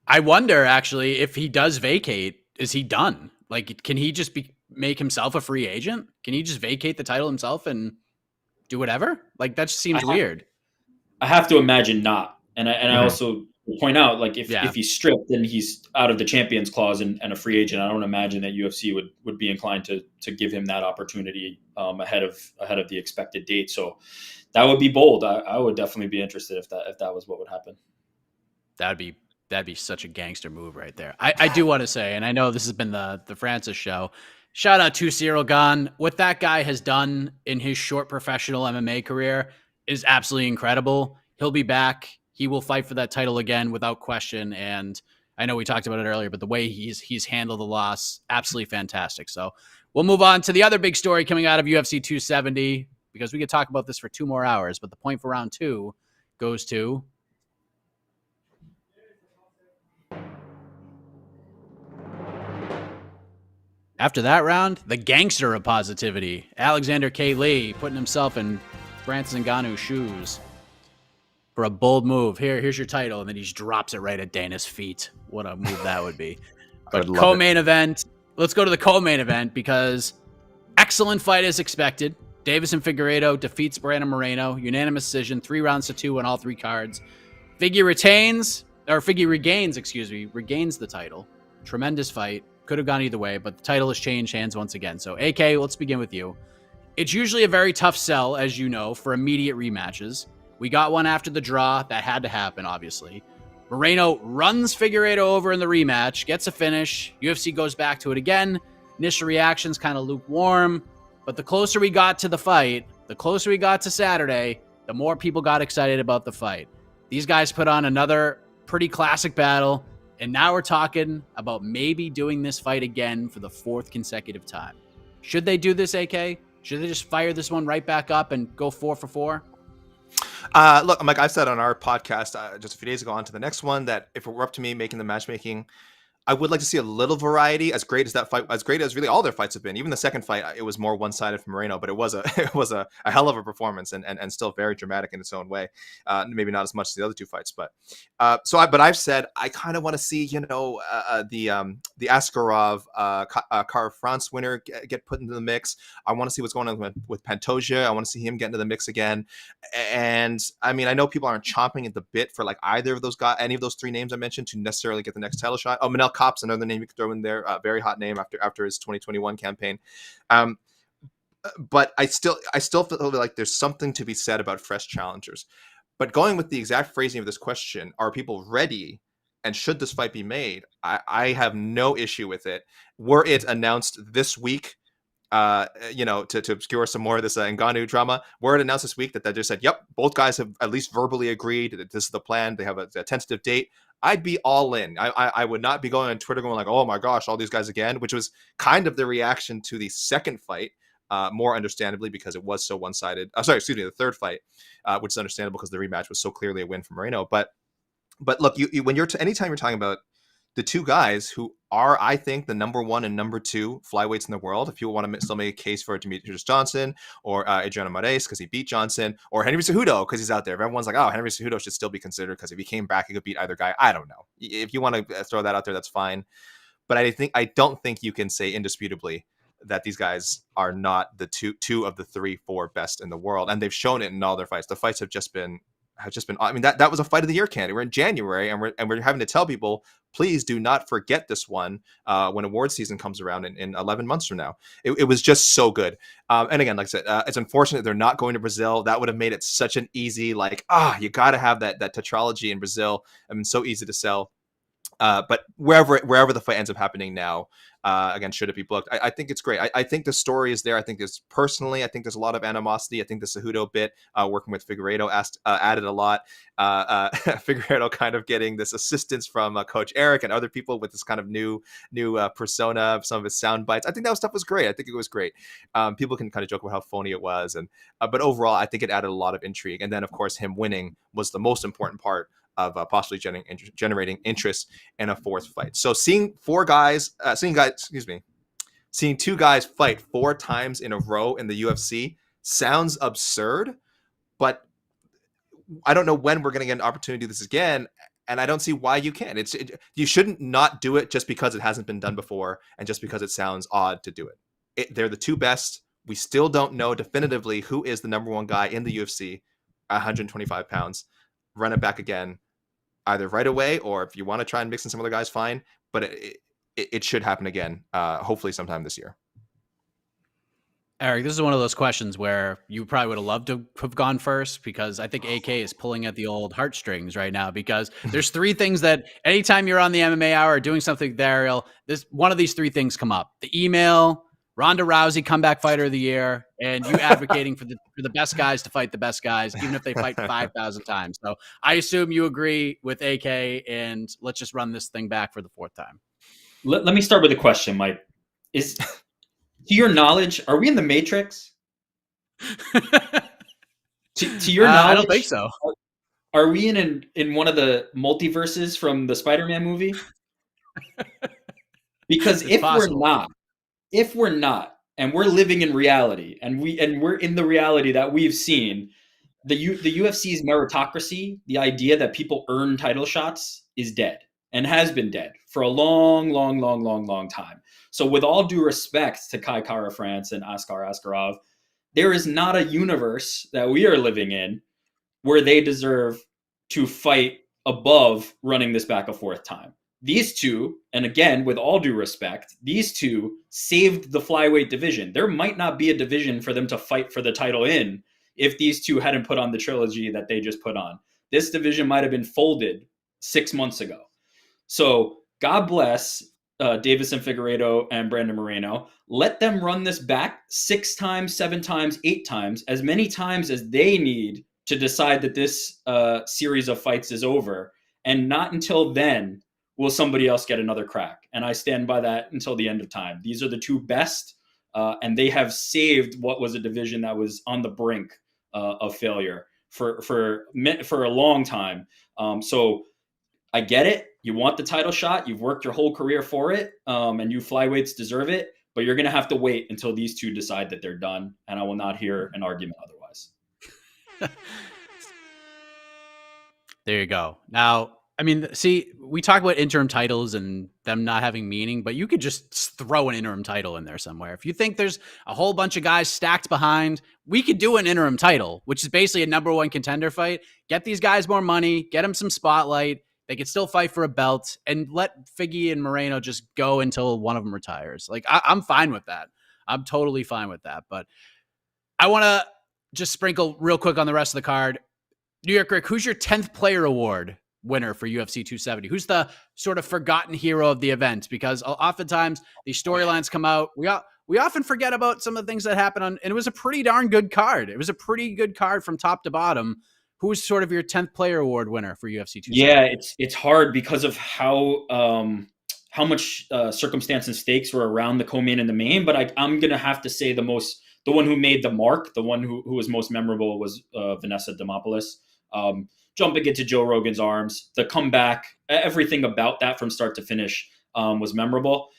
I wonder actually if he does vacate, is he done? Like, can he just make himself a free agent? Can he just vacate the title himself and do whatever? Like, that just seems weird. I have to imagine not. And I also point out, like, if he's stripped, then he's out of the champions clause and a free agent. I don't imagine that UFC would be inclined to give him that opportunity ahead of the expected date. So that would be bold. I would definitely be interested if that was what would happen. That'd be such a gangster move right there. I do want to say, and I know this has been the Francis show, shout out to Ciryl Gane. What that guy has done in his short professional MMA career is absolutely incredible. He'll be back. He will fight for that title again without question. And I know we talked about it earlier, but the way he's handled the loss, absolutely fantastic. So we'll move on to the other big story coming out of UFC 270, because we could talk about this for 2 more hours, but the point for round 2 goes to after that round, the gangster of positivity, Alexander K. Lee, putting himself in Francis Ngannou's shoes for a bold move. Here's your title, and then he just drops it right at Dana's feet. What a move that would be. But co-main event, let's go to the co-main event, because excellent fight as expected. Deiveson Figueiredo defeats Moreno, unanimous decision, 3 rounds to 2 on all 3 cards. Figure regains the title. Tremendous fight. Could have gone either way, but the title has changed hands once again. So, AK, let's begin with you. It's usually a very tough sell, as you know, for immediate rematches. We got one after the draw. That had to happen, obviously. Moreno runs Figueiredo over in the rematch, gets a finish. UFC goes back to it again. Initial reactions kind of lukewarm. But the closer we got to the fight, the closer we got to Saturday, the more people got excited about the fight. These guys put on another pretty classic battle, and now we're talking about maybe doing this fight again for the 4th consecutive time. Should they do this, AK? Should they just fire this one right back up and go 4 for 4? Look, like I said on our podcast just a few days ago, on to the next one, that if it were up to me making the matchmaking, I would like to see a little variety. As great as that fight, as great as really all their fights have been, even the second fight, it was more one-sided for Moreno, but it was a hell of a performance and still very dramatic in its own way. Maybe not as much as the other 2 fights, but I've said I kind of want to see the Askarov Car France winner get put into the mix. I want to see what's going on with Pantoja. I want to see him get into the mix again. And I mean, I know people aren't chomping at the bit for like either of those guys, any of those 3 names I mentioned, to necessarily get the next title shot. Oh, Manel Kopp's another name you could throw in there. Very hot name after his 2021 campaign. But I still feel like there's something to be said about fresh challengers. But going with the exact phrasing of this question, are people ready? And should this fight be made? I have no issue with it. Were it announced this week, to obscure some more of this Ngannou drama, word announced this week that they just said, yep, both guys have at least verbally agreed that this is the plan. They have a tentative date. I'd be all in. I would not be going on Twitter going like, oh my gosh, all these guys again, which was kind of the reaction to the second fight, more understandably because it was so one-sided. The third fight, which is understandable because the rematch was so clearly a win for Moreno. But look, you when you're anytime you're talking about the two guys who are, I think, the number 1 and number 2 flyweights in the world. If you want to still make a case for Demetrius Johnson or Adriano Moraes because he beat Johnson, or Henry Cejudo because he's out there. Everyone's like, oh, Henry Cejudo should still be considered because if he came back, he could beat either guy. I don't know. If you want to throw that out there, that's fine. But I don't think you can say indisputably that these guys are not the two of the 3-4 best in the world, and they've shown it in all their fights. The fights have just been. I mean, that was a fight of the year candidate. We're in January, and we're having to tell people, please do not forget this one when award season comes around in 11 months from now. It was just so good. And again, like I said, it's unfortunate they're not going to Brazil. That would have made it such an easy, you got to have that tetralogy in Brazil. I mean, so easy to sell. But wherever the fight ends up happening now, again, should it be booked, I think it's great. I think the story is there. I think there's a lot of animosity. I think the Cejudo bit, working with Figueiredo, added a lot. Figueiredo kind of getting this assistance from Coach Eric and other people with this kind of new persona, some of his sound bites. I think that stuff was great. I think it was great. People can kind of joke about how phony it was, but overall, I think it added a lot of intrigue. And then, of course, him winning was the most important part of possibly generating interest in a fourth fight. So seeing two guys fight 4 times in a row in the UFC sounds absurd, but I don't know when we're going to get an opportunity to do this again, and I don't see why you can. You shouldn't not do it just because it hasn't been done before and just because it sounds odd to do it. They're the two best. We still don't know definitively who is the number 1 guy in the UFC, 125 pounds. Run it back again, either right away, or if you want to try and mix in some other guys, fine. But it should happen again, hopefully sometime this year. Eric, this is one of those questions where you probably would have loved to have gone first, because I think AK is pulling at the old heartstrings right now, because there's 3 things that anytime you're on the MMA Hour or doing something there, Ariel, one of these 3 things come up. The email, Ronda Rousey comeback fighter of the year, and you advocating for the best guys to fight the best guys, even if they fight 5,000 times. So I assume you agree with AK, and let's just run this thing back for the 4th time. Let me start with a question, Mike. To your knowledge, are we in the Matrix? To your knowledge, I don't think so. Are we in one of the multiverses from the Spider-Man movie? Because if we're not, and we're living in reality, and we're in the reality that we've seen, the UFC's meritocracy, the idea that people earn title shots, is dead and has been dead for a long, long, long, long, long time. So with all due respect to Kai Kara France and Askar Askarov, there is not a universe that we are living in where they deserve to fight above running this back a 4th time. These two, and again, with all due respect, these two saved the flyweight division. There might not be a division for them to fight for the title in if these two hadn't put on the trilogy that they just put on. This division might have been folded 6 months ago. So God bless Deiveson Figueiredo and Brandon Moreno. Let them run this back 6 times, 7 times, 8 times, as many times as they need to decide that this series of fights is over. And not until then will somebody else get another crack. And I stand by that until the end of time. These are the 2 best, and they have saved what was a division that was on the brink of failure for a long time. So I get it. You want the title shot. You've worked your whole career for it, and you flyweights deserve it. But you're going to have to wait until these 2 decide that they're done, and I will not hear an argument otherwise. There you go. Now, I mean, see, we talk about interim titles and them not having meaning, but you could just throw an interim title in there somewhere. If you think there's a whole bunch of guys stacked behind, we could do an interim title, which is basically a number 1 contender fight. Get these guys more money, get them some spotlight. They could still fight for a belt, and let Figgy and Moreno just go until one of them retires. Like, I'm fine with that. I'm totally fine with that. But I want to just sprinkle real quick on the rest of the card. New York Rick, who's your 10th player award winner for UFC 270? Who's the sort of forgotten hero of the event? Because oftentimes these storylines come out. we often forget about some of the things that happened and it was a pretty darn good card. It was a pretty good card from top to bottom. Who's sort of your 10th player award winner for UFC 270? Yeah, it's hard because of how much circumstance and stakes were around the co-main and the main. But I'm gonna have to say the one who made the mark, the one who was most memorable was Vanessa Demopoulos. Jumping into Joe Rogan's arms, the comeback, everything about that from start to finish was memorable.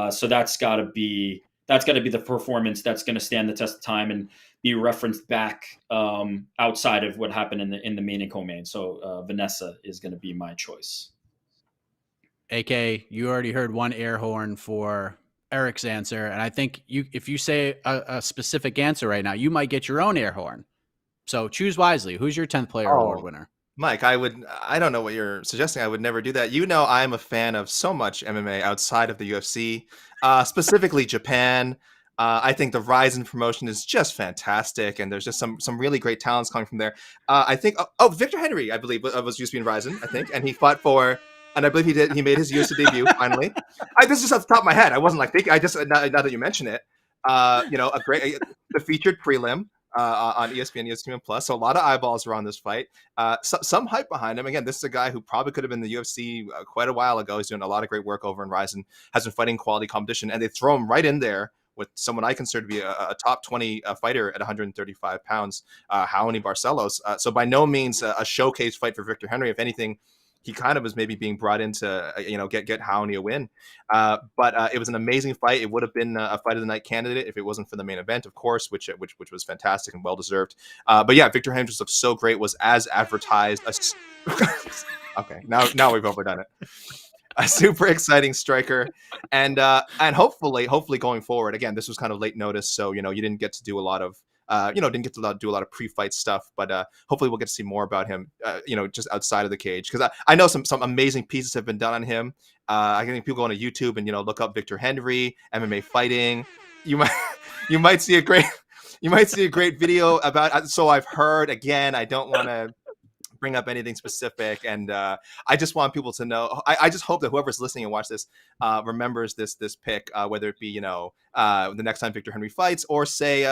So that's got to be the performance that's going to stand the test of time and be referenced back outside of what happened in the main and co-main. So Vanessa is going to be my choice. AK, you already heard one air horn for Eric's answer, and I think if you say a specific answer right now, you might get your own air horn. So choose wisely. Who's your 10th player award winner? Mike, I don't know what you're suggesting. I would never do that. You know, I'm a fan of so much MMA outside of the UFC, specifically Japan. I think the Rizin promotion is just fantastic, and there's just some really great talents coming from there. I think Victor Henry, I believe, was used to be in Rizin, I think, and he fought for, and I believe he did. He made his UFC debut finally. This is just off the top of my head. I wasn't like thinking. I just now that you mention it, the featured prelim. On ESPN, ESPN Plus. So a lot of eyeballs are on this fight. Some hype behind him. Again, this is a guy who probably could have been in the UFC quite a while ago. He's doing a lot of great work over in Rizin, has been fighting quality competition, and they throw him right in there with someone I consider to be a top 20 fighter at 135 pounds, Raoni Barcelos. So by no means a showcase fight for Victor Henry. If anything, he kind of was maybe being brought in to, get Raoni a win. But it was an amazing fight. It would have been a fight of the night candidate if it wasn't for the main event, of course, which was fantastic and well deserved. But yeah, Victor Henry was so great, was as advertised. Okay, now we've overdone it. A super exciting striker, and hopefully going forward. Again, this was kind of late notice, so you didn't get to do a lot of. Do a lot of pre-fight stuff, but hopefully we'll get to see more about him, just outside of the cage. Because I know some amazing pieces have been done on him. I think people go on to YouTube and look up Victor Henry MMA fighting. You might see a great video about. So I've heard. Again, I don't want to bring up anything specific, and I just want people to know. I just hope that whoever's listening and watch this remembers this pick, whether it be the next time Victor Henry fights, or say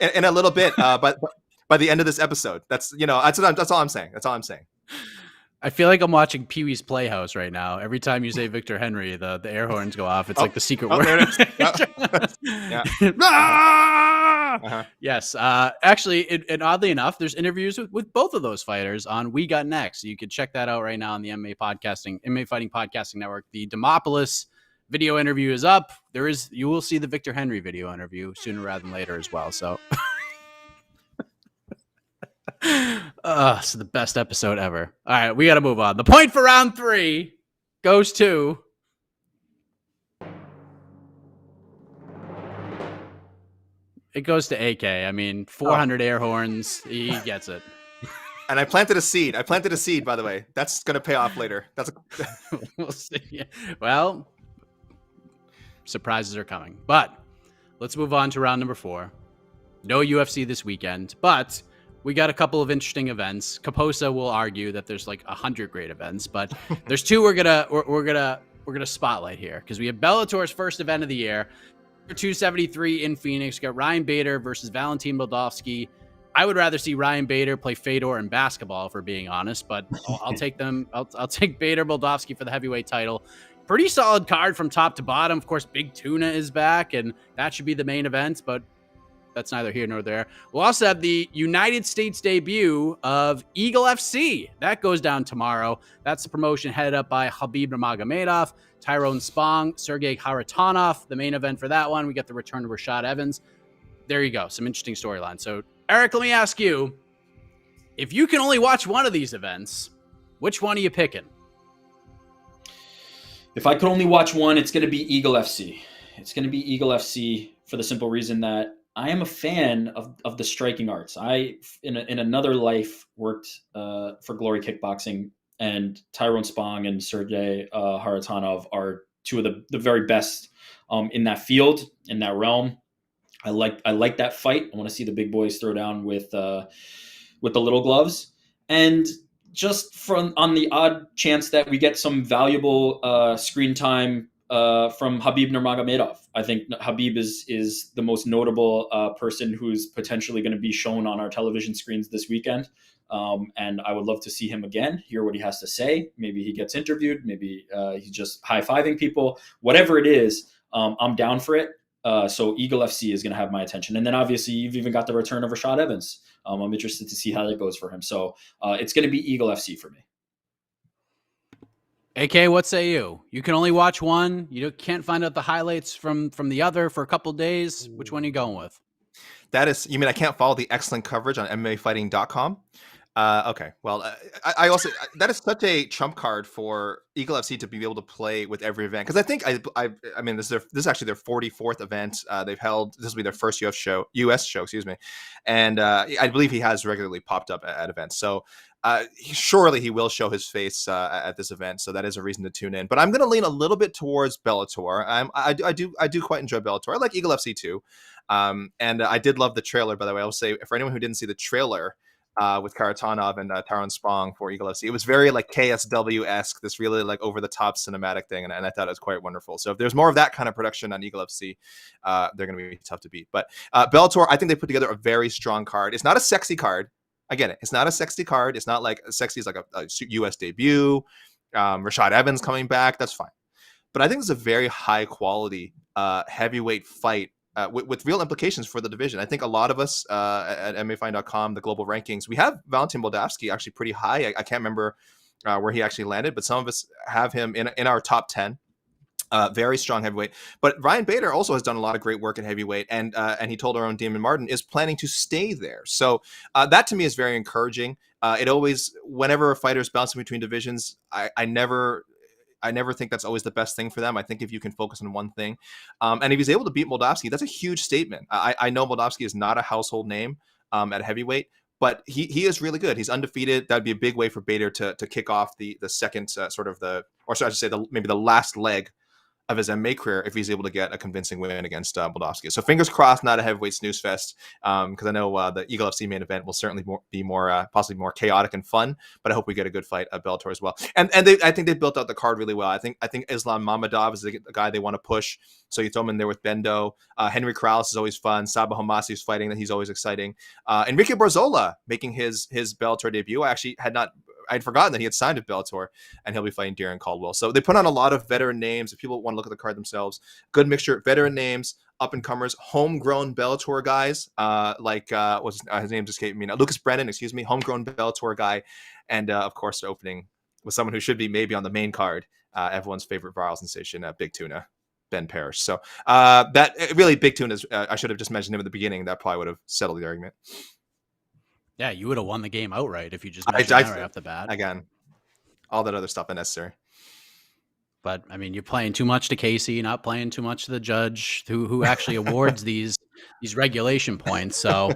in a little bit, but by the end of this episode. That's all I'm saying. That's all I'm saying. I feel like I'm watching Pee-wee's Playhouse right now. Every time you say Victor Henry, the air horns go off. It's like the secret word. There it is. Yeah. Yes. Actually, and oddly enough, there's interviews with both of those fighters on We Got Next. So you can check that out right now on the MMA Fighting Podcasting Network. The Demopoulos video interview is up. You will see the Victor Henry video interview sooner rather than later as well. So, it's the best episode ever. All right, we got to move on. The point for round 3 goes to AK. I mean, 400 air horns. He gets it. And I planted a seed. By the way. That's going to pay off later. We'll see. Well, surprises are coming. But let's move on to round number 4. No UFC this weekend, but we got a couple of interesting events. Kaposa will argue that there's like 100 great events, but there's 2 we're gonna spotlight here because we have Bellator's first event of the year, 273 in Phoenix. We got Ryan Bader versus Valentin Moldavsky. I would rather see Ryan Bader play Fedor in basketball, if we're being honest, but I'll take them. I'll take Bader Moldavsky for the heavyweight title. Pretty solid card from top to bottom. Of course, Big Tuna is back, and that should be the main event, but that's neither here nor there. We'll also have the United States debut of Eagle FC. That goes down tomorrow. That's the promotion headed up by Khabib Nurmagomedov, Tyrone Spong, Sergey Kharitonov. The main event for that one, we get the return of Rashad Evans. There you go. Some interesting storylines. So, Eric, let me ask you, if you can only watch one of these events, which one are you picking? If I could only watch one, it's going to be Eagle FC. It's going to be Eagle FC for the simple reason that I am a fan of the striking arts. I, in another life, worked for Glory Kickboxing, and Tyrone Spong and Sergey Kharitonov are 2 of the very best in that field, in that realm. I like that fight. I want to see the big boys throw down with the little gloves. And just on the odd chance that we get some valuable screen time from Khabib Nurmagomedov. I think Khabib is the most notable person who's potentially going to be shown on our television screens this weekend. And I would love to see him again, hear what he has to say. Maybe he gets interviewed. Maybe he's just high-fiving people. Whatever it is, I'm down for it. So Eagle FC is going to have my attention. And then obviously you've even got the return of Rashad Evans. I'm interested to see how that goes for him. So it's going to be Eagle FC for me. AK, what say you? You can only watch one. You can't find out the highlights from the other for a couple days. Which one are you going with? That is, you mean I can't follow the excellent coverage on MMAfighting.com? Okay. Well, I also, that is such a trump card for Eagle FC to be able to play with every event. Because I think, I mean, this is actually their 44th event they've held. This will be their first US show, excuse me. And I believe he has regularly popped up at events. So surely he will show his face at this event. So that is a reason to tune in. But I'm going to lean a little bit towards Bellator. I do quite enjoy Bellator. I like Eagle FC too. And I did love the trailer, by the way. I will say, for anyone who didn't see the trailer, with Karatanov and Taron Spong for Eagle FC. It was very like KSW-esque, this really like over-the-top cinematic thing, and I thought it was quite wonderful. So if there's more of that kind of production on Eagle FC, they're going to be tough to beat. But Bellator, I think they put together a very strong card. It's not a sexy card. I get it. It's not a sexy card. It's not like sexy as like a U.S. debut. Rashad Evans coming back. That's fine. But I think it's a very high-quality heavyweight fight with real implications for the division. I think a lot of us at MMAfighting.com, the global rankings, we have Valentin Moldavsky actually pretty high. I can't remember where he actually landed, but some of us have him in our top 10. Very strong heavyweight. But Ryan Bader also has done a lot of great work at heavyweight, and he told our own Damon Martin is planning to stay there. So that to me is very encouraging. It always, whenever a fighter is bouncing between divisions, I never think that's always the best thing for them. I think if you can focus on one thing, and if he's able to beat Moldavsky, that's a huge statement. I know Moldavsky is not a household name at heavyweight, but he is really good. He's undefeated. That'd be a big way for Bader to kick off the second maybe the last leg of his MMA career if he's able to get a convincing win against Moldavsky. So fingers crossed, not a heavyweight snooze fest, because I know the Eagle FC main event will certainly be possibly more chaotic and fun, but I hope we get a good fight at Bellator as well. And I think they built out the card really well. I think Islam Mammadov is the guy they want to push, so you throw him in there with Bendo. Henry Corrales is always fun. Saba Hamasi is fighting, that he's always exciting. Enrique Barzola making his Bellator debut. I'd forgotten that he had signed with Bellator, and he'll be fighting Darren Caldwell. So they put on a lot of veteran names. If people want to look at the card themselves, good mixture, veteran names, up-and-comers, homegrown Bellator guys, his name just escaped me now. Lucas Brennan, homegrown Bellator guy. And, of course, opening with someone who should be maybe on the main card, everyone's favorite viral sensation, Big Tuna, Ben Parrish. So that really, Big Tuna is, I should have just mentioned him at the beginning. That probably would have settled the argument. Yeah, you would have won the game outright if you just mentioned that right off the bat. Again, all that other stuff unnecessary. But I mean, you're playing too much to Casey, not playing too much to the judge who actually awards these regulation points. So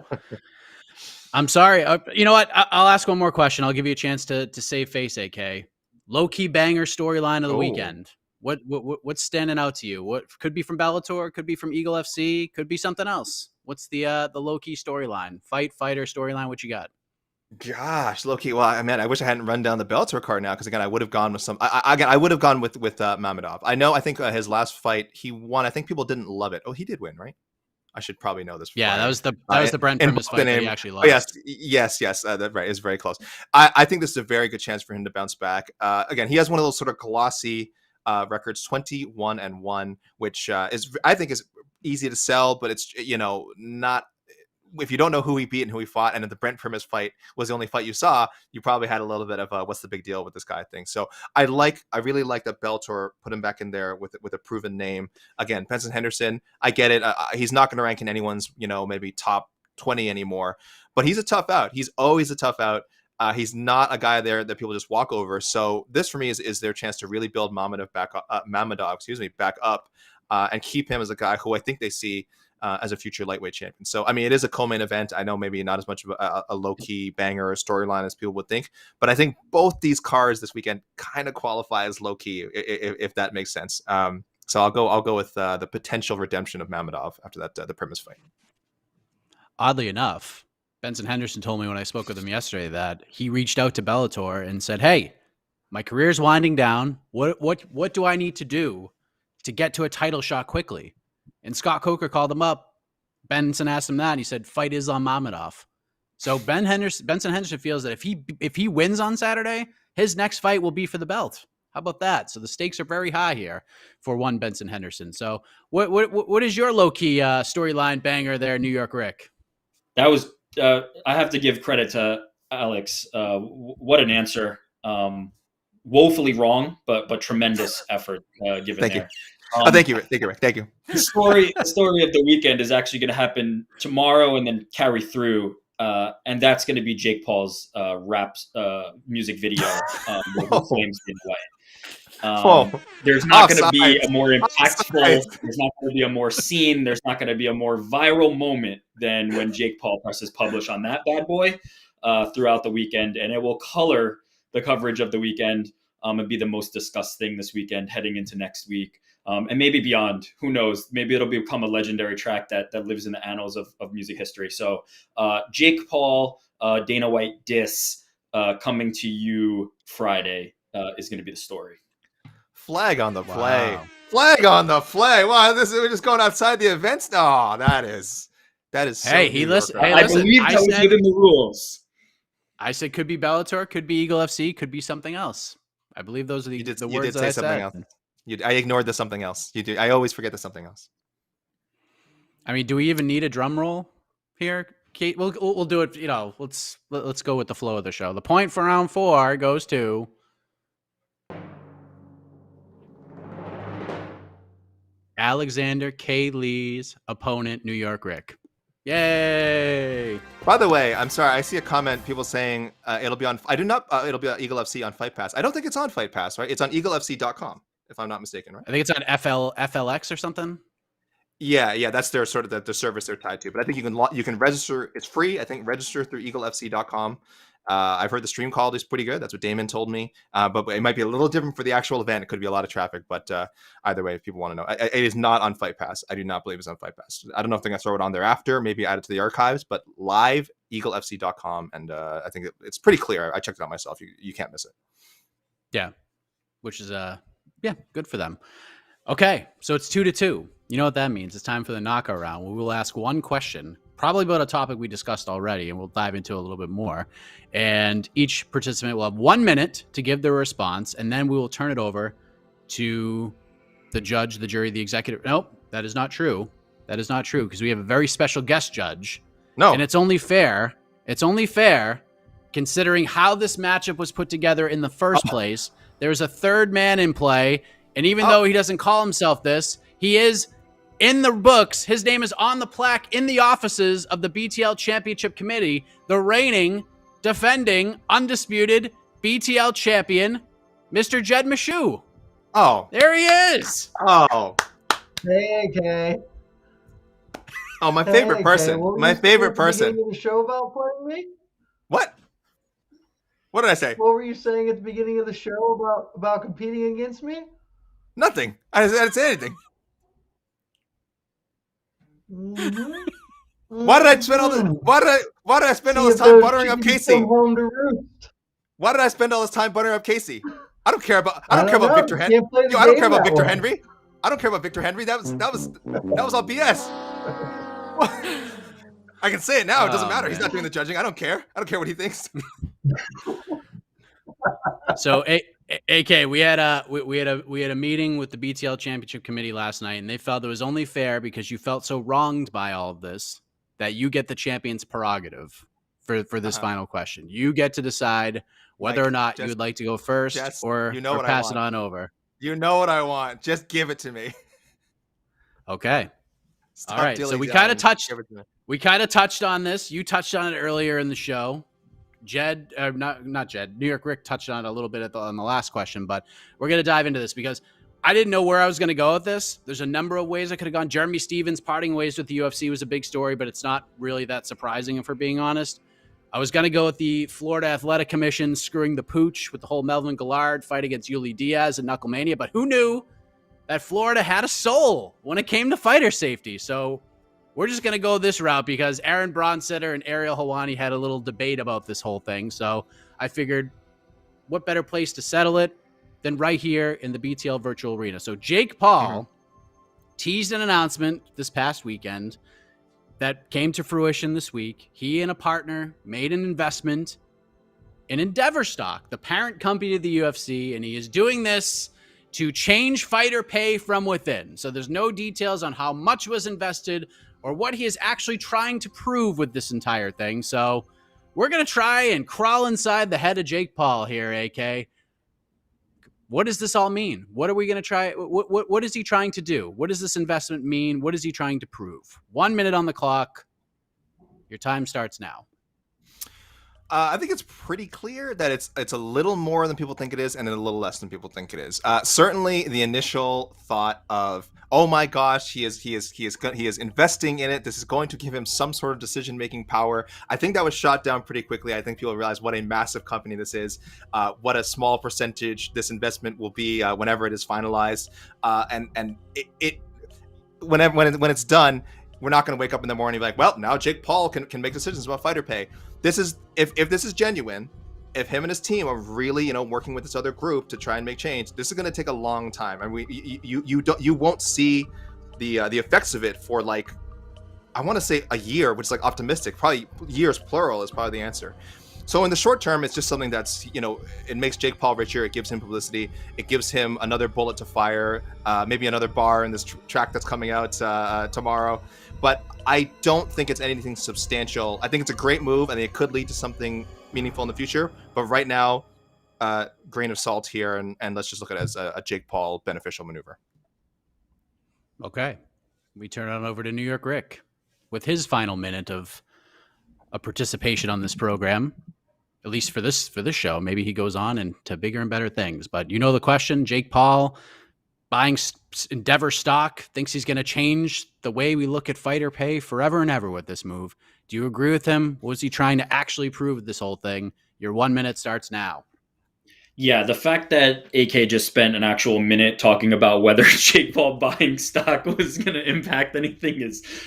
I'm sorry. You know what? I'll ask one more question. I'll give you a chance to save face, AK. Low key banger storyline of the weekend. What's standing out to you? What could be from Bellator? Could be from Eagle FC? Could be something else. What's the low key storyline? Fighter storyline? What you got? Gosh, low key. Well, I wish I hadn't run down the Bellator card now, because again, I would have gone with I would have gone with Mammadov. I think his last fight he won. I think people didn't love it. Oh, he did win, right? I should probably know this. Yeah, that was the Brent Primus fight that he actually lost. Yes, that right is very close. I think this is a very good chance for him to bounce back. Again, he has one of those sort of glossy records, 21-1, which I think is easy to sell, but it's not. If you don't know who he beat and who he fought, and if the Brent Primus fight was the only fight you saw, you probably had a little bit of what's the big deal with this guy thing. So I really like that Bellator put him back in there with a proven name. Again, Benson Henderson, I get it. He's not going to rank in anyone's maybe top 20 anymore, but he's a tough out. He's always a tough out. He's not a guy there that people just walk over. So this for me is their chance to really build Mammadov back up, and keep him as a guy who I think they see as a future lightweight champion. So, I mean, it is a co-main event. I know maybe not as much of a low-key banger or storyline as people would think, but I think both these cards this weekend kind of qualify as low-key, if that makes sense. So I'll go with the potential redemption of Mammadov after that the Primus fight. Oddly enough, Benson Henderson told me when I spoke with him yesterday that he reached out to Bellator and said, "Hey, my career's winding down. What do I need to do to get to a title shot quickly. And Scott Coker called him up. Benson asked him that, and he said, fight Islam Mamedov. So Benson Henderson feels that if he wins on Saturday, his next fight will be for the belt. How about that? So the stakes are very high here for one Benson Henderson. So what is your low-key storyline banger there, New York Rick? That was I have to give credit to Alex. What an answer. Woefully wrong, but tremendous effort given Thank there. You. Thank you, Rick. Thank you. The story of the weekend is actually going to happen tomorrow and then carry through. And that's going to be Jake Paul's rap music video with the flames in the way. There's not going to be a more impactful, there's not going to be a more seen, there's not going to be a more viral moment than when Jake Paul presses publish on that bad boy throughout the weekend. And it will color the coverage of the weekend and be the most discussed thing this weekend heading into next week. And maybe beyond, who knows? Maybe it'll become a legendary track that lives in the annals of music history. So Jake Paul, Dana White diss coming to you Friday is going to be the story. Flag on the play. Wow. Flag on the play. Wow, we're just going outside the events. Oh, that is. So hey, listen. I believe that was within the rules. I said could be Bellator, could be Eagle FC, could be something else. I believe those are the words you did say that I said. Else. I ignored the something else. You do. I always forget the something else. I mean, do we even need a drum roll here, Kate? We'll do it. Let's go with the flow of the show. The point for round 4 goes to Alexander K. Lee's opponent, New York Rick. Yay! By the way, I'm sorry. I see a comment. People saying it'll be on. I do not. It'll be on Eagle FC on Fight Pass. I don't think it's on Fight Pass, right? It's on EagleFC.com, if I'm not mistaken, right? I think it's on FLX or something. Yeah. That's their sort of the service they're tied to. But I think you can register. It's free. I think register through EagleFC.com. I've heard the stream quality is pretty good. That's what Damon told me. But it might be a little different for the actual event. It could be a lot of traffic. But either way, if people want to know, it is not on Fight Pass. I do not believe it's on Fight Pass. I don't know if they're going to throw it on there after, maybe add it to the archives. But live, EagleFC.com. And I think it's pretty clear. I checked it out myself. You can't miss it. Yeah. Which is, good for them. Okay. So it's 2-2. You know what that means. It's time for the knockout round where we'll ask one question, probably about a topic we discussed already, and we'll dive into a little bit more. And each participant will have 1 minute to give their response, and then we will turn it over to the judge, the jury, the executive. Nope, that is not true. That is not true, because we have a very special guest judge. No. And it's only fair. It's only fair, considering how this matchup was put together in the first place. There's a third man in play, and even though he doesn't call himself this, he is in the books. His name is on the plaque in the offices of the BTL Championship Committee, the reigning, defending, undisputed BTL champion, Mr. Jed Machuu. Oh. There he is. Oh. Hey, Kay. Oh, my favorite person. My favorite person. At the beginning of the show about playing me? What? What did I say? What were you saying at the beginning of the show about competing against me? Nothing. I didn't say anything. Mm-hmm. Why did I spend all this? Why did I spend all this time buttering up Casey? Home to roost. Why did I spend all this time buttering up Casey? I don't care about Victor Henry. I don't care about Victor Henry. I don't care about Victor Henry. That was all BS. I can say it now. It doesn't matter. Man. He's not doing the judging. I don't care. I don't care what he thinks. So, AK, we had a meeting with the BTL Championship Committee last night, and they felt it was only fair because you felt so wronged by all of this that you get the champion's prerogative for this final question. You get to decide whether or not you would like to go first or pass it on over. You know what I want. Just give it to me. Okay. All right. So we kind of touched on this. You touched on it earlier in the show. Jed, not Jed, New York Rick touched on it a little bit on the last question, but we're going to dive into this because I didn't know where I was going to go with this. There's a number of ways I could have gone. Jeremy Stevens parting ways with the UFC was a big story, but it's not really that surprising, if we're being honest. I was going to go with the Florida Athletic Commission screwing the pooch with the whole Melvin Gillard fight against Yuli Diaz and Knucklemania, but who knew that Florida had a soul when it came to fighter safety? So we're just going to go this route because Aaron Bronstetter and Ariel Helwani had a little debate about this whole thing. So I figured what better place to settle it than right here in the BTL virtual arena. So Jake Paul teased an announcement this past weekend that came to fruition this week. He and a partner made an investment in Endeavor Stock, the parent company of the UFC, and he is doing this to change fighter pay from within. So there's no details on how much was invested or what he is actually trying to prove with this entire thing. So we're going to try and crawl inside the head of Jake Paul here, AK. What does this all mean? What are we going to try? What is he trying to do? What does this investment mean? What is he trying to prove? 1 minute on the clock. Your time starts now. I think it's pretty clear that it's a little more than people think it is, and a little less than people think it is. Certainly, the initial thought of, oh my gosh, he is investing in it. This is going to give him some sort of decision-making power. I think that was shot down pretty quickly. I think people realize what a massive company this is, what a small percentage this investment will be whenever it is finalized, and when it's done, we're not going to wake up in the morning and be like, well, now Jake Paul can make decisions about fighter pay. This is if this is genuine, if him and his team are really working with this other group to try and make change, this is going to take a long time. I mean, you won't see the effects of it for like, I want to say a year, which is like optimistic. Probably years plural is probably the answer. So in the short term, it's just something that's it makes Jake Paul richer. It gives him publicity. It gives him another bullet to fire. Maybe another bar in this track that's coming out tomorrow. But I don't think it's anything substantial. I think it's a great move, and it could lead to something meaningful in the future. But right now, grain of salt here, and let's just look at it as a Jake Paul beneficial maneuver. Okay. We turn it on over to New York Rick with his final minute of a participation on this program, at least for this show. Maybe he goes on and to bigger and better things. But the question, Jake Paul buying Endeavor stock, thinks he's going to change the way we look at fighter pay forever and ever with this move. Do you agree with him? What was he trying to actually prove with this whole thing? Your 1 minute starts now. Yeah, the fact that AK just spent an actual minute talking about whether Jake Paul buying stock was going to impact anything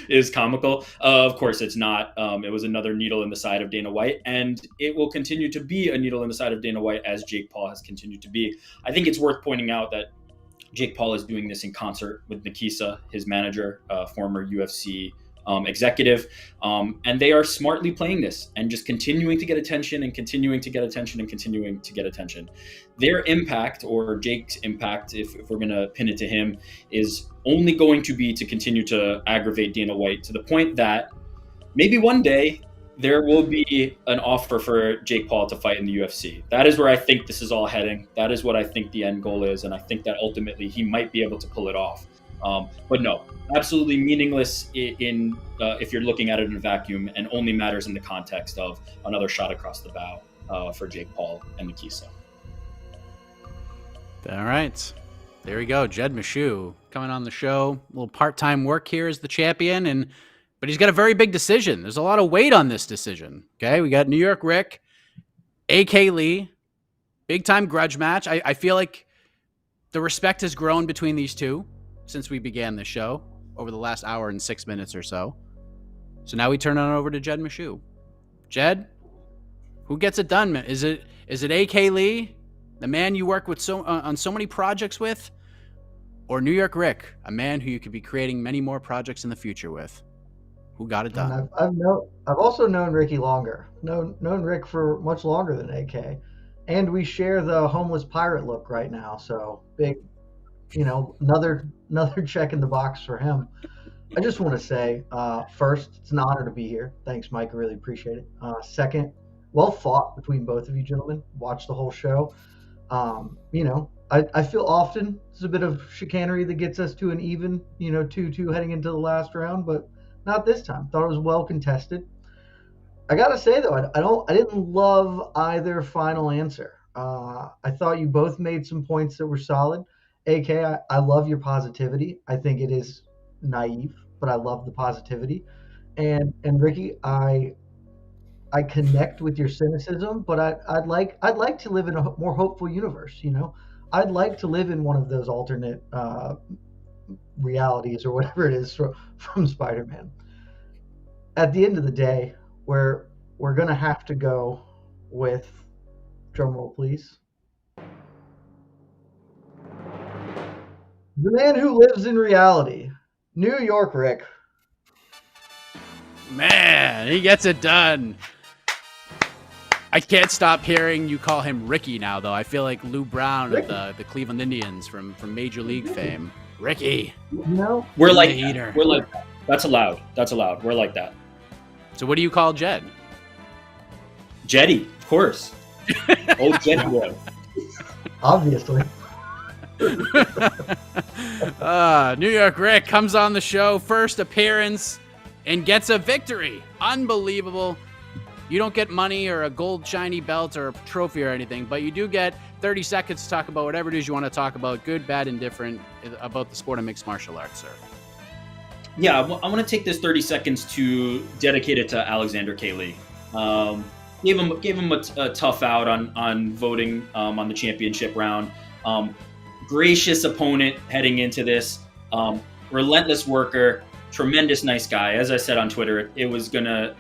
is comical. Of course, it's not. It was another needle in the side of Dana White, and it will continue to be a needle in the side of Dana White as Jake Paul has continued to be. I think it's worth pointing out that Jake Paul is doing this in concert with Nikisa, his manager, former UFC executive, and they are smartly playing this and just continuing to get attention and continuing to get attention and continuing to get attention. Their impact, or Jake's impact, if we're going to pin it to him, is only going to be to continue to aggravate Dana White to the point that maybe one day there will be an offer for Jake Paul to fight in the UFC. That is where I think this is all heading. That is what I think the end goal is, and I think that ultimately he might be able to pull it off. But no, absolutely meaningless in if you're looking at it in a vacuum, and only matters in the context of another shot across the bow for Jake Paul and Nikisa. All right. There we go. Jed Machuu coming on the show. A little part-time work here as the champion, but he's got a very big decision. There's a lot of weight on this decision. Okay, we got New York Rick, AK Lee, big-time grudge match. I feel like the respect has grown between these two since we began this show over the last hour and 6 minutes or so. So now we turn it over to Jed Machuu. Jed, who gets it done, man? Is it AK Lee, the man you work with on so many projects with, or New York Rick, a man who you could be creating many more projects in the future with? Who got it done? I've also known Ricky longer. Known Rick for much longer than AK, and we share the homeless pirate look right now. So big, another check in the box for him. I just want to say, first, it's an honor to be here. Thanks, Mike. I really appreciate it. Second, well fought between both of you gentlemen. Watched the whole show. I feel often there's a bit of chicanery that gets us to an even, 2-2 heading into the last round, but not this time. Thought it was well contested. I gotta say though, I didn't love either final answer. I thought you both made some points that were solid. AK, I love your positivity. I think it is naive, but I love the positivity. And Ricky, I connect with your cynicism, but I'd like to live in a more hopeful universe. I'd like to live in one of those alternate realities or whatever it is from Spider-Man. At the end of the day, we're gonna have to go with, drumroll please, The man who lives in reality, New York Rick. Man, he gets it done. I can't stop hearing you call him Ricky now, though. I feel like Lou Brown Ricky. of the Cleveland Indians from Major League fame. Ricky. You know, We're like The heater. that. We're like that. That's allowed. That's allowed. We're like that. So what do you call Jed? Jetty, of course. Old Jetty boy. obviously. New York Rick comes on the show, first appearance, and gets a victory. Unbelievable. You don't get money or a gold shiny belt or a trophy or anything, but you do get 30 seconds to talk about whatever it is you want to talk about, good, bad, and different, about the sport of mixed martial arts, sir. Yeah, I want to take this 30 seconds to dedicate it to Alexander K. Lee. Gave him a tough out on voting on the championship round. Gracious opponent heading into this. Relentless worker, tremendous nice guy. As I said on Twitter, it was gonna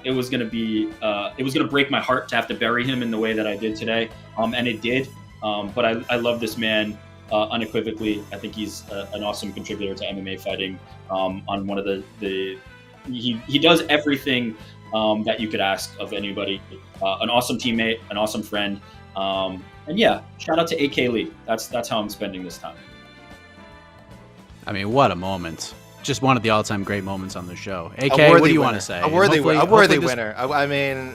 break my heart to have to bury him in the way that I did today, and it did. But I love this man unequivocally. I think he's an awesome contributor to MMA fighting. On one of he does everything that you could ask of anybody. An awesome teammate, an awesome friend, and yeah, shout out to AK Lee. That's how I'm spending this time. I mean, what a moment. Just one of the all-time great moments on the show. AK, A worthy what do you winner. want to say? A worthy Hopefully this- winner. I mean,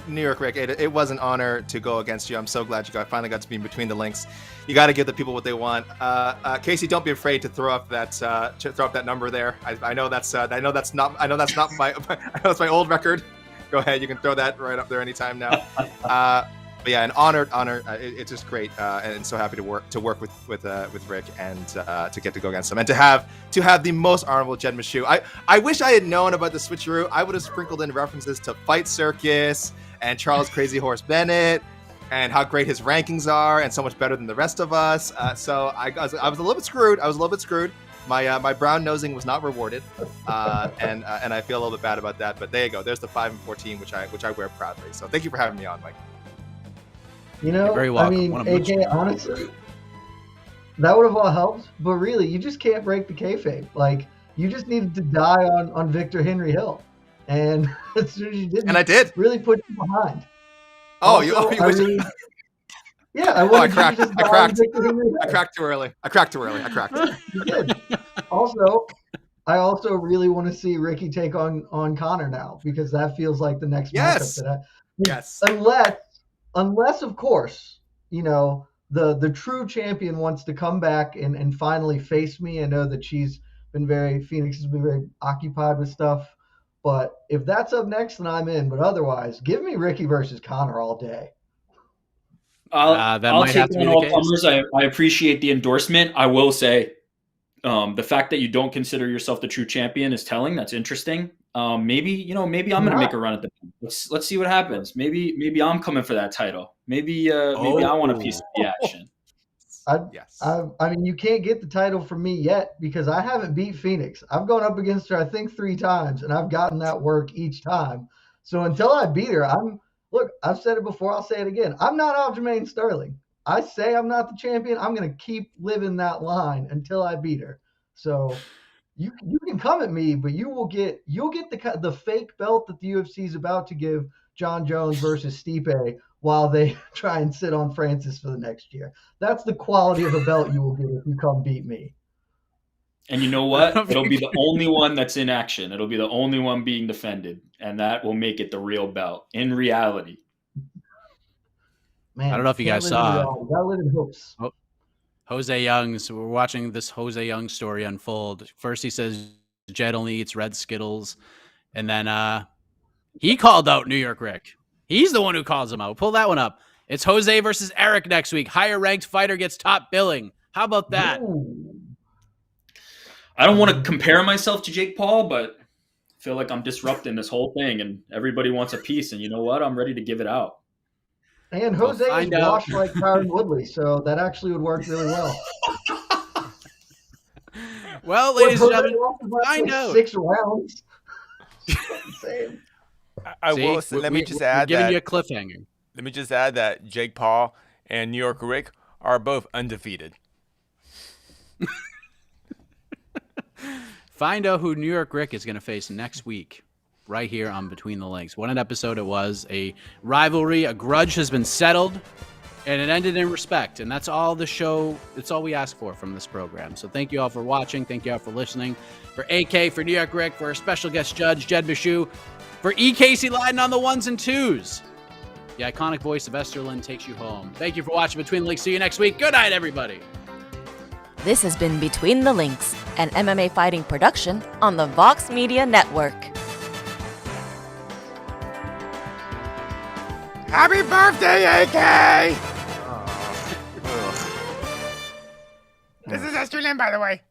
New York Rick, it was an honor to go against you. I'm so glad you finally got to be in between the links. You got to give the people what they want. Casey, don't be afraid to throw up that number there. I know that's not my old record. Go ahead, you can throw that right up there anytime now. But yeah, an honor. It's just great, and so happy to work with Rick and to get to go against him and to have the most honorable Jed Machuu. I wish I had known about the switcheroo. I would have sprinkled in references to Fight Circus and Charles Crazy Horse Bennett and how great his rankings are and so much better than the rest of us. So I was a little bit screwed. My brown nosing was not rewarded, and I feel a little bit bad about that. But there you go. There's the 5-14, which I wear proudly. So thank you for having me on, Mike. You know, You're very welcome. I mean, What a much- AK, honestly, that would have all helped. But really, you just can't break the kayfabe. Like, you just needed to die on Victor Henry Hill, and as soon as you did, And I did. really put you behind. Oh, Also, you I wish mean, yeah, I I wanted you cracked. to just I die on cracked. Victor Henry Hill. I cracked too early. I cracked. You did. Also, I also really want to see Ricky take on Connor now, because that feels like the next Yes. matchup. Yes. Unless of course, you know, the true champion wants to come back and finally face me. I know that Phoenix has been very occupied with stuff, but if that's up next, then I'm in. But otherwise, give me Ricky versus Connor all day. that I'll might have take to be on the all case. comers. I appreciate the endorsement. I will say, the fact that you don't consider yourself the true champion is telling. That's interesting. Maybe I'm going to make a run at the. Let's see what happens. Maybe I'm coming for that title. Maybe I want a piece of the action. Yes. I mean, you can't get the title from me yet because I haven't beat Phoenix. I've gone up against her, I think, 3 times, and I've gotten that work each time. So until I beat her, I've said it before, I'll say it again. I'm not Aljamain Sterling. I say I'm not the champion. I'm going to keep living that line until I beat her. So you can come at me, but you'll get the fake belt that the UFC is about to give John Jones versus Stipe while they try and sit on Francis for the next year. That's the quality of a belt you will get if you come beat me. And you know what? It'll be the only one that's in action. It'll be the only one being defended, and that will make it the real belt in reality. Man, I don't know if you guys saw. You gotta live in hopes. Jose Young. So we're watching this Jose Young story unfold. First, he says Jed only eats red Skittles, and then he called out New York Rick. He's the one who calls him out. Pull that one up. It's Jose versus Eric next week. Higher ranked fighter gets top billing. How about that? Ooh. I don't want to compare myself to Jake Paul, but I feel like I'm disrupting this whole thing, and everybody wants a piece. And you know what? I'm ready to give it out. And Jose is find out. washed like Tyron Woodley, so that actually would work really well. Well, ladies and Jose gentlemen, lost by find like out. 6 rounds. Insane. I See, will. So let me just we're add giving that. you a cliffhanger. Let me just add that Jake Paul and New York Rick are both undefeated. find out who New York Rick is going to face next week, right here on Between the Links. What an episode it was. A rivalry, a grudge has been settled, and it ended in respect. And that's all the show, that's all we ask for from this program. So thank you all for watching. Thank you all for listening. For AK, for New York Rick, for our special guest judge, Jed Machuu, for E. Casey Lyden on the ones and twos. The iconic voice of Esterlin takes you home. Thank you for watching Between the Links. See you next week. Good night, everybody. This has been Between the Links, an MMA fighting production on the Vox Media Network. Happy birthday, AK! This is Esterlin, by the way.